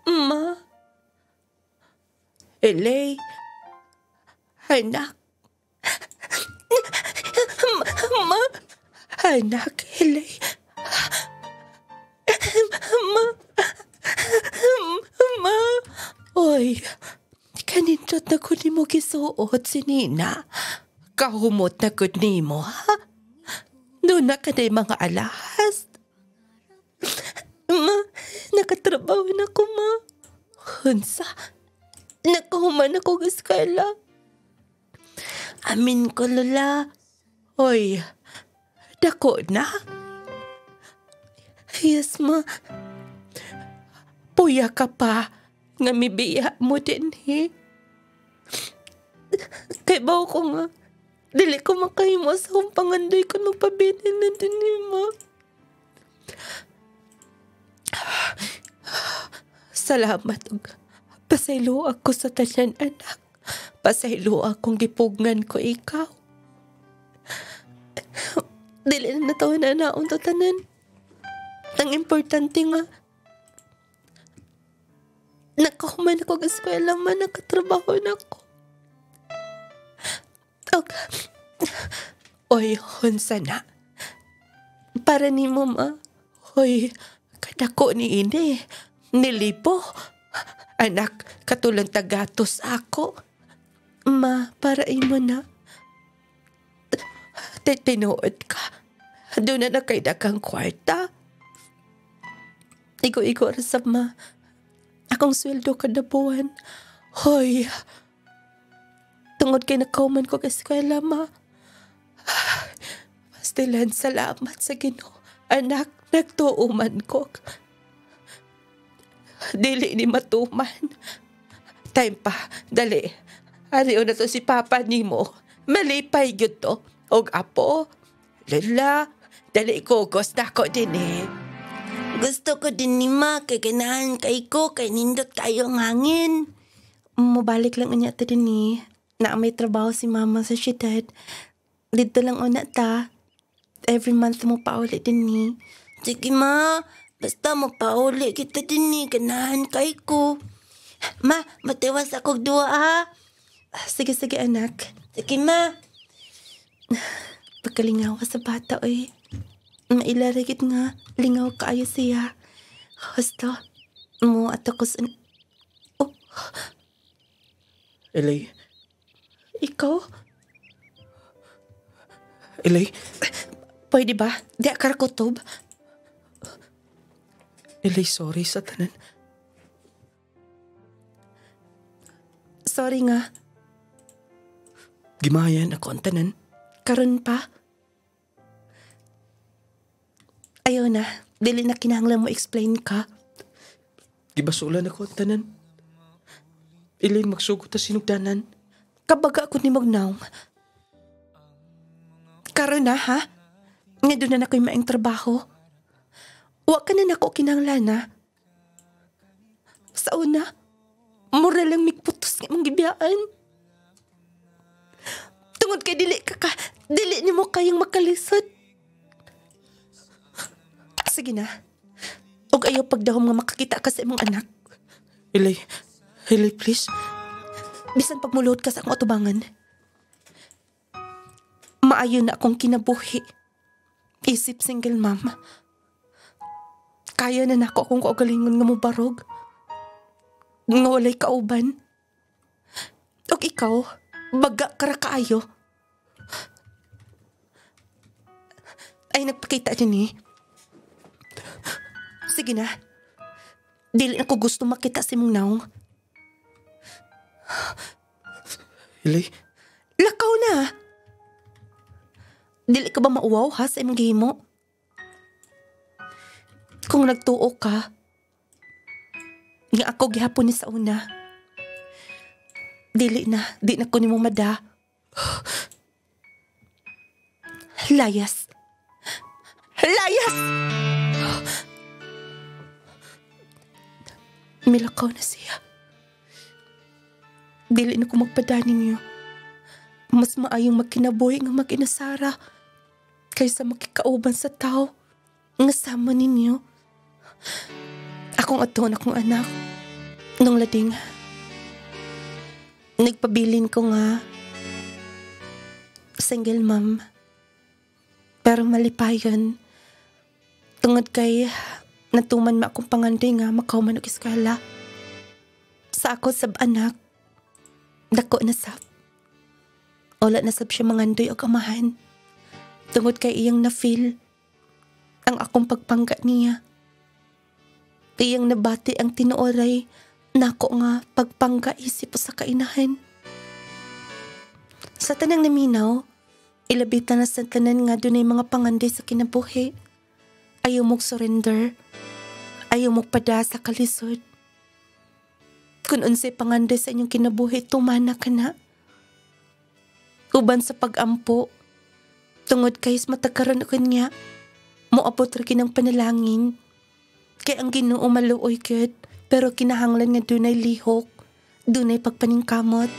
Ma. Elay. Anak. Ma. Anak, Elay. Ma. Oy, kanindot na ko ni mo gisuot si Nina. Kahumot na ko ni mo, ha? Doon na ka na mga alahas. Ma, nakatrabaho na ko, ma. Hunsa? Nakahuman ako sa eskwela. Amin ko, Lola. Oy, dako na? Yes, ma. Puya ka pa nga mibiya mo din, he. Kay baw ko nga, dili ko makahimo sa akong pangandoy ko magpabilin na din ni ma. Salamat og pasaylo ako sa tanan, anak. Pasaylo akong gipugngan ko ikaw. Dili na natawa na naon to tanan. Ang importante nga, nakahuman ako sa eskwela man, nakatrabaho na ako. Oy, hunsa na. Para ni mo, ma. Hoy, kadako ni ini. Nilipo. Anak, katulang tagatos ako. Ma, para imo na. Tinuod ka. Doon na kay dagang kwarta. Igo-igo rasap, ma. Akong sweldo kada buwan. Hoy, tungod kay nakauman ko ka eskwela, ma. Pastilan, salamat sa Ginoo. Anak, nagtuuman ko. Dili ni matuman. Time pa, dali. Ariyo na to si Papa nimo. Malipay yun to. Og apo, Lala, dali ko gusto ko din eh. Gusto ko din ni ma, kay ganahan kay ko, kay nindot kayo ang hangin. Mabalik lang niya ito din eh. Na may trabaho si mama sa syudad. Dito lang una ta. Every month mo pauli din eh. Sige ma, basta mo pauli kita din eh. Ganahan kay ko. Ma, matiwas ako dua ha. Sige, anak. Sige ma. Pagkalingaw ka sa bata oy. Mailarigit nga, lingaw kaayo siya. Gusto, mo ato ko sa... Oh. Elay. Ikaw? Elay. Pwede ba? Di ka kutob. Elay, sorry sa tanan. Sorry nga. Gimayan ako ang tanan. Karon pa? Ayaw na. Dili na kinahanglan mo explain ka. Gibasulan ako ang tanan. Ilay magsugot na sinugdanan. Kabaga ako ni Magnaw. Karon na ha? Nga doon na ako'y maing trabaho. Wa ka na nako kinanglana. Sa una, mura lang migputos nga mong gibiyaan. Tungod kay dili ni mo kayang makalisod. Sige na. Og ayaw pagdahom nga makakita ka sa imong anak. Ilay, please. Bisan pagmuluhod ka sa akong atubangan. Maayo na akong kinabuhi. Isip single mom. Kaya na nako akong kaugalingon nga mo barog. Nga walay kauban. Og ikaw, baga kara kaayo. Ay nagpakita din eh. Sige na. Dili na ko gusto makita si mong naong. Ilay? Lakaw na. Dili ka ba mauwaw ha sa imong gihimo? Kung nagtuo ka, nga ako gihapon ni sa una. Di na ko ni mo mada. Layas. Milakaw na siya. Dili na ko magpada ninyo. Mas maayong magkinabuhi nga mag-inasara kaysa makikauban sa tao nga sama ninyo. Akong aton akong anak nung lading nagpabilin ko nga single mom, pero malipayon tungod kay natuman ma akong pangandoy nga makauman og eskwela. Sa ako sab anak dako na sab. Wala na sab siya mangandoy og amahan tungod kay iyang na-feel ang akong pagpangga niya. Iyang nabati ang tinuoray nako nga pagpangga isip sa kainahan. Sa tanang naminaw, ilabitan na sa tanan nga dunay mga pangandoy sa kinabuhi. Ayaw mong surrender. Ayaw mong pada sa kalisod. Kung unsay pangandoy sa inyong kinabuhi, tumana ka na. Uban sa pag-ampo, tungod kay's matagkaroon ko niya, moabot ra kinang panalangin. Kay ang Ginoo maluoy gyud, pero kinahanglan nga dunay lihok, dunay pagpaningkamot.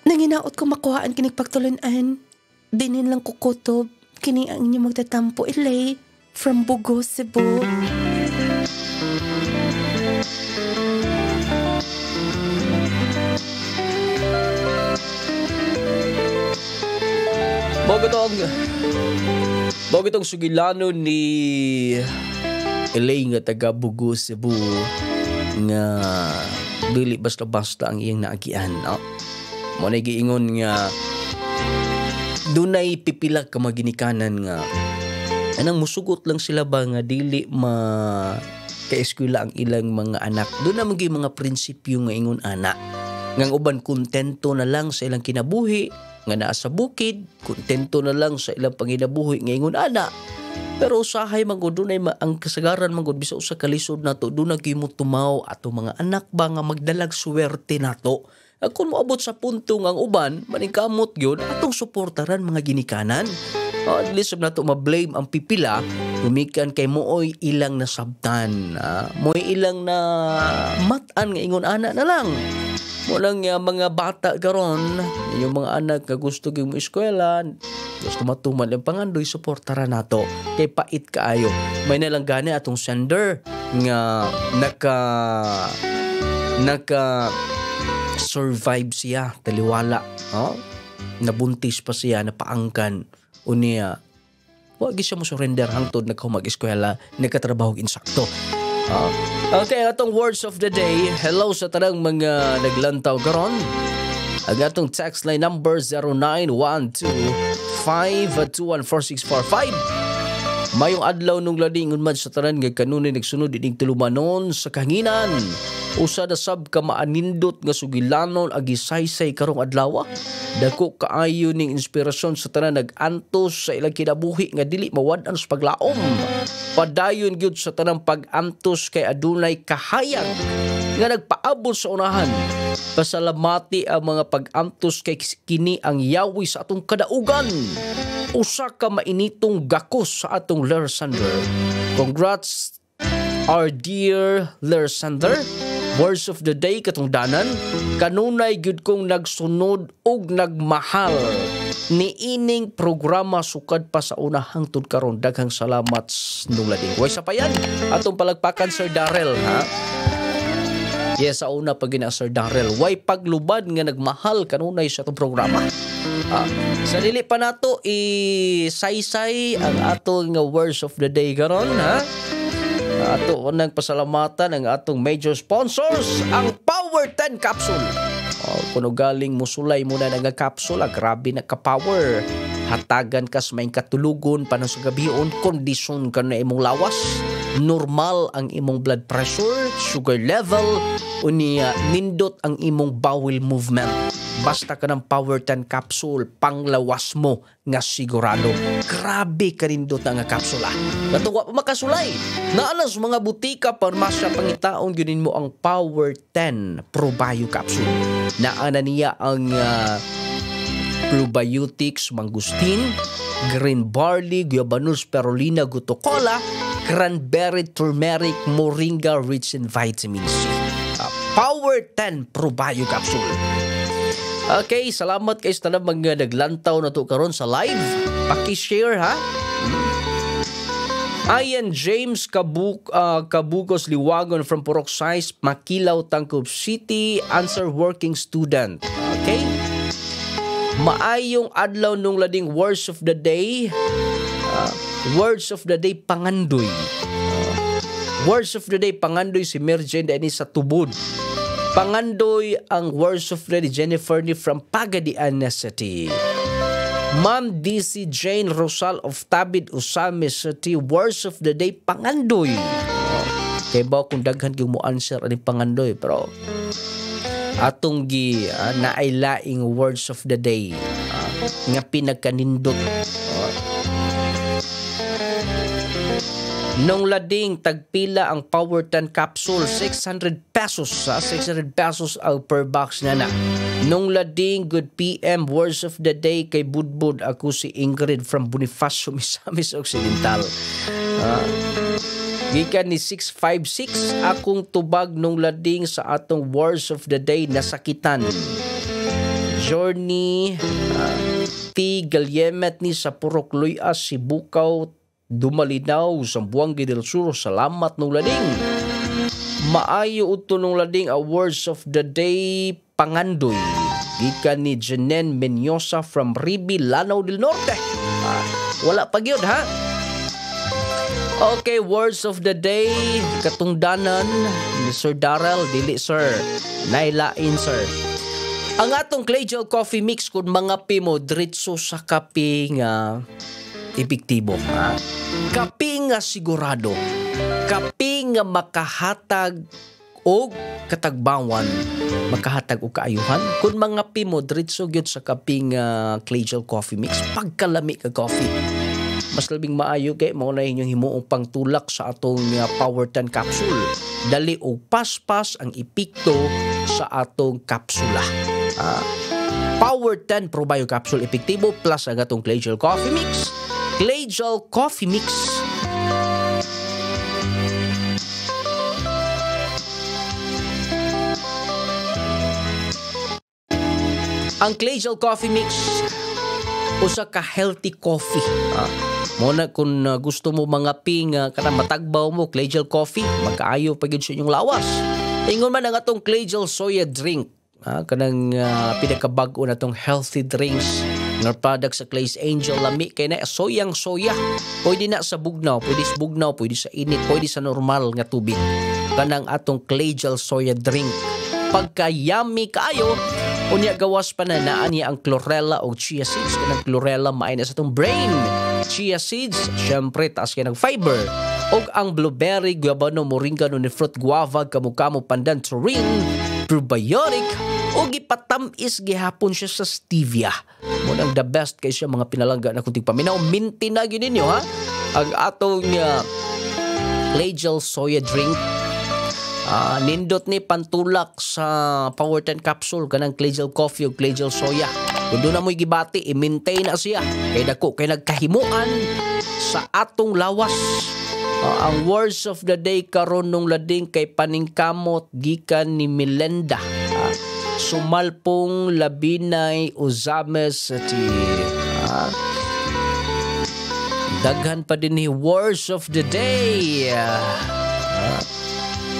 Nanginaot ko makuhaan kining pagtulunan. Dinin lang kukutob, kini ang inyong magtatampo. Ilay, from Bugo, Cebu. Bagitong sugilano ni Elay nga taga Bugo, Cebu nga dili basta-basta ang iyang naagian, no? Mo na giingon nga dunay pipila ka maginikanan nga anang musugot lang sila ba nga dili kaeskwela ang ilang mga anak. Doon na mga mga prinsipyo nga ingon ana. Ngang uban kontento na lang sa ilang kinabuhi nga naa sa bukid, kontento na lang sa ilang panginabuhi nga ingon ana. Pero usahay magud dunay ang kasagaran magud bisa usa ka lisod nato dunay gimo tumaw ato mga anak ba nga magdalag suwerte nato. Kung moabot sa punto nga ang uban maningkamot gyud atong suportaran mga ginikanan. At least na to ma-blame ang pipila gumikan kay mooy ilang nasabtan, mooy ilang na matan nga ingon ana na lang. Walang mga bata karon, yung mga anak nga gusto gyud mo eskwela, gusto matuman ang pangandoy, suportaran nato kay pait kaayo. May nalang gani atong sender nga naka survive siya, taliwala. Nabuntis pa siya, napaangkan. Unya, wag siya mo surrender hangtod nagkaw mag-eskwela, nagkatrabaho insakto. Okay, atong words of the day. Hello sa tanang mga naglantaw karon. Ang atong text line number 0912-521-4645. Mayong adlaw nung ladingon man sa tanan nga kanunay nagsunod ining tulumanon sa kahanginan. Usa na sab ka maanindot nga sugilanon agisaysay karong adlaw. Dako kaayo ning inspirasyon sa tanan nag-antos sa ilang kinabuhi nga dili mawad-an sa paglaom. Padayon gyud sa tanang pag-antos kay adunay kahayag nga nagpaabot sa unahan. Pasalamati ang mga pag-antos kay kini ang yawi sa atong kadaugan. Usa ka mainitong gakos sa atong Lersander. Congrats our dear Lersander. Words of the day katungdanan, kanunay gyud kong nagsunod og nagmahal ni ining programa sukad pa sa una hangtod karon. Daghang salamat nung lading. Way sa payan atong palagpakan Sir Darrell, ha? Yes, sa una pag gina Sir Darrell, way paglubad nga nagmahal kanunay sa atong programa. Sa dili pa nato isaysay ang atong words of the day karon, ha? Ato unang pasalamatan ang atong major sponsors, ang Power 10 Capsule. Kuno galing musulay muna nga capsule, grabe na ka-power. Hatagan ka sa may katulugon pa sa gabion, kondisyon ka na imong lawas. Normal ang imong blood pressure, sugar level, unya nindot ang imong bowel movement. Basta ka ng Power 10 Capsule, panglawas mo nga sigurado. Grabe ka nindot na nga kapsula. Natuwa pa makasulay. Naalas mga butika, parmasya, pangitaon, gyunin mo ang Power 10 Probio Capsule. Naana niya ang probiotics, mangustin, green barley, guyabanol, spirulina, gutocola, cranberry, turmeric, moringa, rich in vitamin C. Power 10 Probio Capsule. Okay, salamat kayo sa mga naglantaw na to karon sa live. Paki-share, ha? Ian James Kabugos Liwagon from Purok Size, Makilaw, Tangkub City, answer working student. Okay? Maayong adlaw nung lading words of the day. Words of the day, pangandoy. Words of the day, pangandoy si Merjen Dani sa tubod. Pangandoy ang words of the day, Jennifer ni from Pagadian City. Ma'am DC Jane Rosal of Tabid Usame City, words of the day, pangandoy. Kaya ba kung daghan yung mo answer ani pangandoy, pero atong gi naaylaing words of the day nga pinagkanindot. Nung lading tagpila ang Power 10 Capsule, 600 pesos. 600 pesos ang per box na na. Nung lading good PM, words of the day kay Budbud. Ako si Ingrid from Bonifacio, Misamis Occidental. Gikan ni 656, akong tubag nung lading sa atong words of the day, nasakitan. Journey T. Galyemet ni sa Purok Luyas, Sibukaw, Dumalinaw, Zamboanga del Sur. Salamat nung lading. Maayo uto nung lading words of the day, pangandoy. Gikan ni Jenen Menyosa from Ribi, Lanao del Norte. Wala pa gyud, ha? Okay, words of the day, katungdanan ni Sir Darrell, dili sir. Nailain sir. Ang atong Clay Coffee Mix kung mga pimo diretso sa kape nga epektibo, ha? Kape nga sigurado, kape nga makahatag og katagbawan, makahatag og kaayuhan. Kung mga pimo diretso gyud sa kape nga Clay Coffee Mix, pagkalami ka coffee, mas labing maayo kay mao na inyong himuong pangtulak sa atong Power 10 Capsule. Dali og paspas ang epekto sa atong kapsula. Power 10 Probio Capsule epektibo plus ang atong Clay Coffee Mix. Clay Coffee Mix. Ang Clay Coffee Mix, usa ka healthy coffee. Muna kung gusto mo mga ping kanang matagbaw mo, Clay Coffee, magkaayo pa gyud sa inyong lawas. Ingon man ang atong Clay Soya Drink. Kanang pinakabag-o na tong healthy drinks nga product sa Clay's Angel, lami kay na soyang soya. Pwede na sa bugnaw, pwede sa bugnaw, pwede sa init, pwede sa normal nga tubig. Kanang atong Clay Soya Drink. Pagka-yummy kaayo, unya gawas pa na niya ang chlorella o chia seeds. Kanang chlorella maay na sa itong brain. Chia seeds, syempre taas kayo ng fiber. Og ang blueberry, guabano, moringa, ni fruit guava, kamukamo, pandan, taurine, probiotic, o gipatamis gihapon siya sa stevia. Munang the best kay siya mga pinalangga na kunting paminaw. Minti na yun ninyo, ha? Ang atong Clay Soya Drink. Nindot ni pantulak sa Power 10 capsule kanang Clagel coffee o Clagel soya. Kung doon na mo'y gibati, i-maintain na siya. Kay dako, kay nagkahimuan sa atong lawas. Ang words of the day karon nung lading kay paningkamot gikan ni Melenda. Sumalpong labinay uzames ti. Daghan pa din ni words of the day.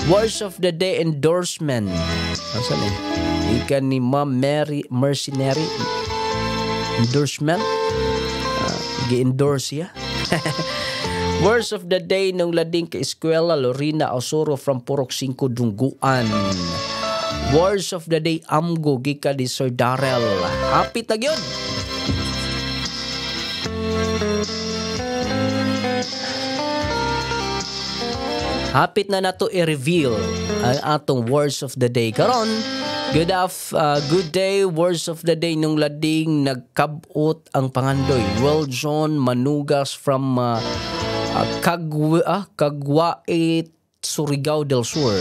Words of the day endorsement. Asan eh? Ikan ni Ma'am Mary Mercenary. Endorsement. Gi-endorse siya. Words of the day nung lading ka eskwela Lorena Osoro from Purok 5 Dungguan. Words of the day amgo gika di Sir Darrell. Happy tagyod. Hapit na nato i-reveal ang atong words of the day karon. Good day, words of the day nung lading nagkabot ang pangandoy. Well John Manugas from Kagwait, Surigao del Sur.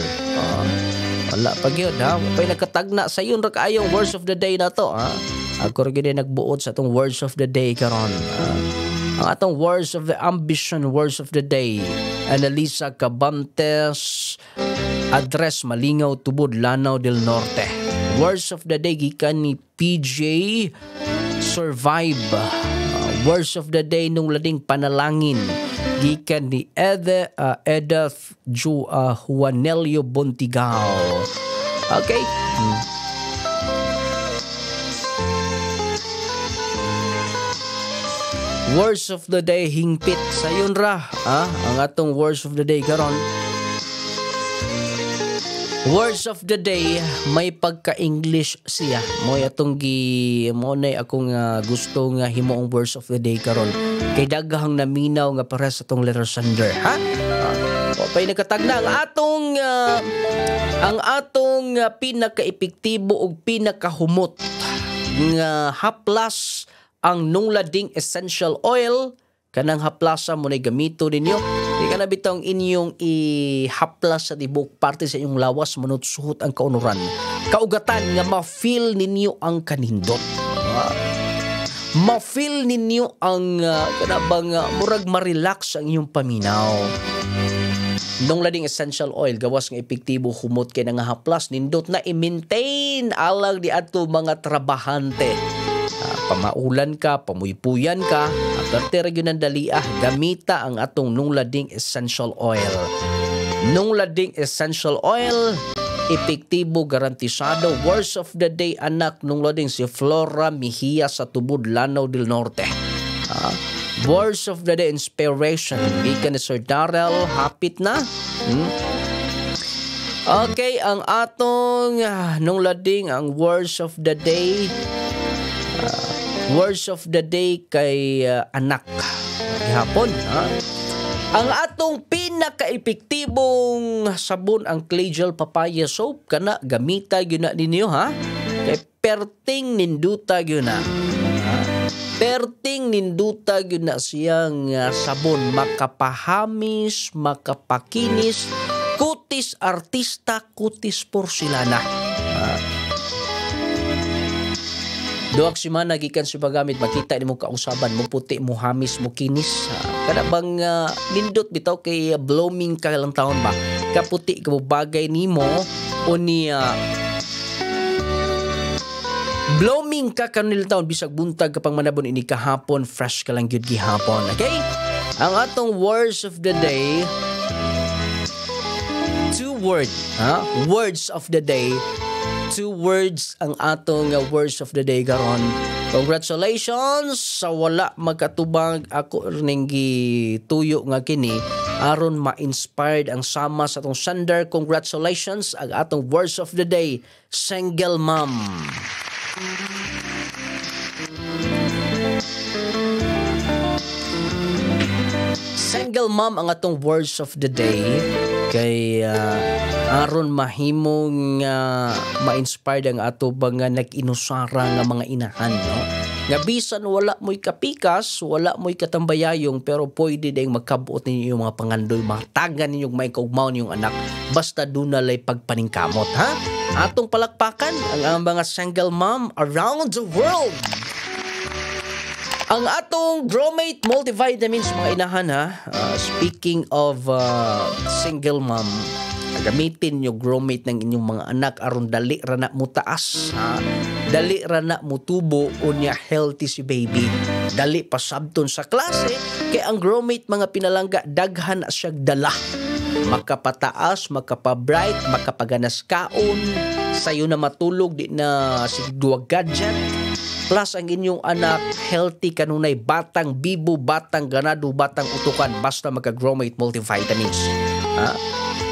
Wala pag yun ha. Pa'y nagkatagna sa yun rakayong words of the day na to ha. Ako rin nagbuot sa atong words of the day karon. Ang atong words of the ambition, words of the day. Analisa Cabantes, address Malingaw, Tubod, Lanao del Norte. Words of the day gikan ni PJ Survive. Words of the day nung lading panalangin gikan ni Edith Juanelio Bontigao. Okay? Words of the day hingpit sayon ra ang atong words of the day karon. Words of the day may pagka-English siya. Mo atong mo nay akong gusto nga himuong words of the day karon. Kay daghang naminaw nga para sa atong letter sender, ha? Pay nakatagna ang atong pinaka-epektibo ug pinaka-humot nga haplas ang nung lading essential oil. Kanang haplasa mo na gamito ninyo. Di ka na bitong inyong ihaplas sa tibok parte sa inyong lawas manutsuhot ang kaunuran. Kaugatan nga ma-feel ninyo ang kanindot. Ma-feel ninyo ang kanabang murag ma-relax ang inyong paminaw. Nung lading essential oil gawas nga epektibo humot kay nga haplas nindot na i-maintain alang di ato mga trabahante. Pamaulan ka, pamuypuyan ka, aperte regionan daliah, gamita ang atong nung lading essential oil. Nung lading essential oil, epektibo, garantisado. Words of the day, anak, nung lading si Flora Mejia sa Tubod, Lanao del Norte. Words of the day, inspiration. Gikan ni Sir Darrell, hapit na. Okay, ang atong nung lading, ang words of the day, words of the day kay anak. Hapon, ang atong pinaka-epektibong sabon ang Clagel Papaya Soap kana gamita gyud na ninyo ha. Kay perting ninduta gyud na. Perting ninduta gyud na siyang sabon makapahamis, makapakinis, kutis artista, kutis porselana. Duwag si man nagikan si pagamit makita ni mo kausaban mo puti mo hamis mo kinis kada bang nindot bitaw kay blooming ka lang taon ba kaputi ka mo bagay nimo o ni blooming ka kanil taon bisag buntag kapang manabon ini kahapon fresh ka lang gyud gihapon. Okay, ang atong words of the day, words of the day. 2 words ang atong words of the day karon. Congratulations sa wala magkatubang ako ning gituyo nga kini aron ma-inspired ang sama sa atong sender. Congratulations ang atong words of the day, single mom. Single mom ang atong words of the day kay aron mahimong ma-inspired ang ato ba nga nag-inusara nga mga inahan, no? Nga bisan wala mo'y kapikas, wala mo'y katambayayong, pero pwede dahil magkabuot ninyo yung mga pangandoy, matagan ninyong may kaugmaw ninyong anak, basta dunalay pagpaningkamot, ha? Atong palakpakan ang mga single mom around the world. Ang atong Gromate multivitamins mga inahan, ha? Speaking of single mom, gamitin nyo Gromate ng inyong mga anak aron dali ra na mo taas, ha? Dali ra na mo tubo unya healthy si baby. Dali pa sabton sa klase kay ang Gromate mga pinalangga daghan na siya dala. Makapataas, makapabright, makapaganas kaon, sayo na matulog di na sigduwa gadget. Plus ang inyong anak healthy kanunay, batang bibo, batang ganado, batang utukan basta magka-Gromate multivitamins. Ha?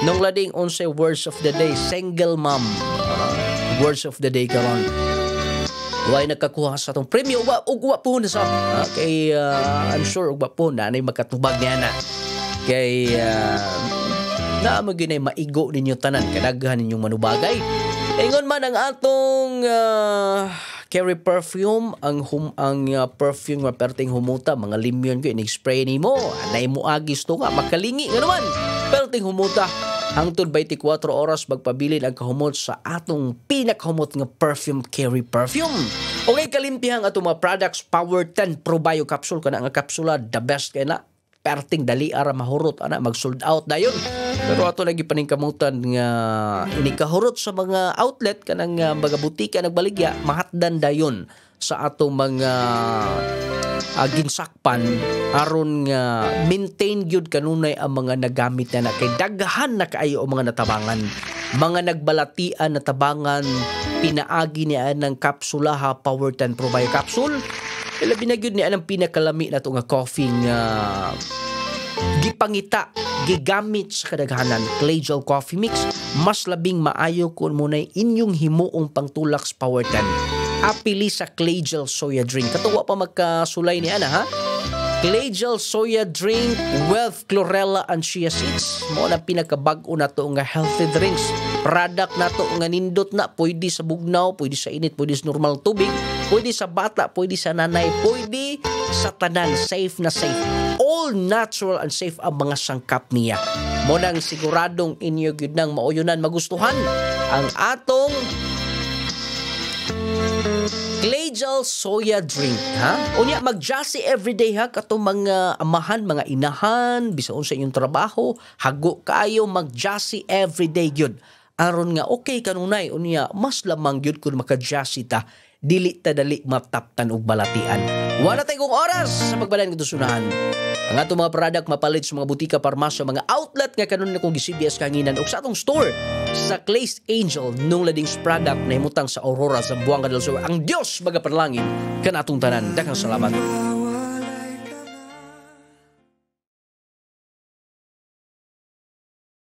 Nung lading 11 words of the day, single mom. Words of the day karon. Huwag nagkakuha sa itong premyo. Ugwa po na sa. Kay I'm sure ugwa po na ay makatubag niya na. Kay naamaginay maigo ninyo tanan. Kadaghan ninyong manubagay. Ingon man ang atong Carry perfume. Ang perfume nga perting humuta. Mga limyon ko in-spray ni mo. Anay mo agis to nga. Makalingi nga naman. Perting humuta. Hangtod 24 oras magpabilin ang kahumot sa atong pinakahumot nga perfume Carry perfume. Okay, kalimpihang atong mga products Power 10 Pro Bio Capsule kana nga kapsula the best kay na perting dali ara mahurot ana mag sold out dayon. Pero ato lagi paningkamutan nga inikahurot sa mga outlet kanang mga butika nagbaligya mahatdan dayon sa atong mga ginsakpan aron nga maintain gyud kanunay ang mga nagamit na kay daghan na kaayo ang mga natabangan, mga nagbalatian na tabangan pinaagi niya ng kapsula ha Power 10 Pro Bio Capsule. Labi na gyud niya ang pinakalami nato nga coffee nga gipangita gigamit sa kadaghanan clay gel coffee mix. Mas labing maayo kun munay inyong himuong pangtulak sa Power 10. Apili sa Clay Gel Soya Drink. Katuwa pa magkasulay ni Ana, ha? Clay Gel Soya Drink with chlorella and chia seeds. Mo na pinakabag-o na to nga healthy drinks. Product na to nga nindot na. Pwede sa bugnaw, pwede sa init, pwede sa normal tubig, pwede sa bata, pwede sa nanay, pwede sa tanan. Safe na safe. All natural and safe ang mga sangkap niya. Mo nang siguradong inyo gyud nang mauyunan magustuhan ang atong Clay Gel Soya Drink, ha? Unya mag-jassy everyday, ha? Kato mga amahan, mga inahan, bisaon sa inyong trabaho, hago kayo mag-jassy everyday gyud. Aron nga okay kanunay, unya mas lamang gyud kun maka-jassy ta, dili ta dali mataptan og balatian. Wala tay kong oras sa pagbalan ng tusunahan. Ang atong mga product mapalit sa mga butika, parmasya, mga outlet nga kanon na kong gi-CBS kanginan o sa atong store sa Clay's Angel nung ladings product na himutang sa Aurora sa Buanga del Sur. Ang Diyos magapanalangin kanatong tanan. Daghang salamat.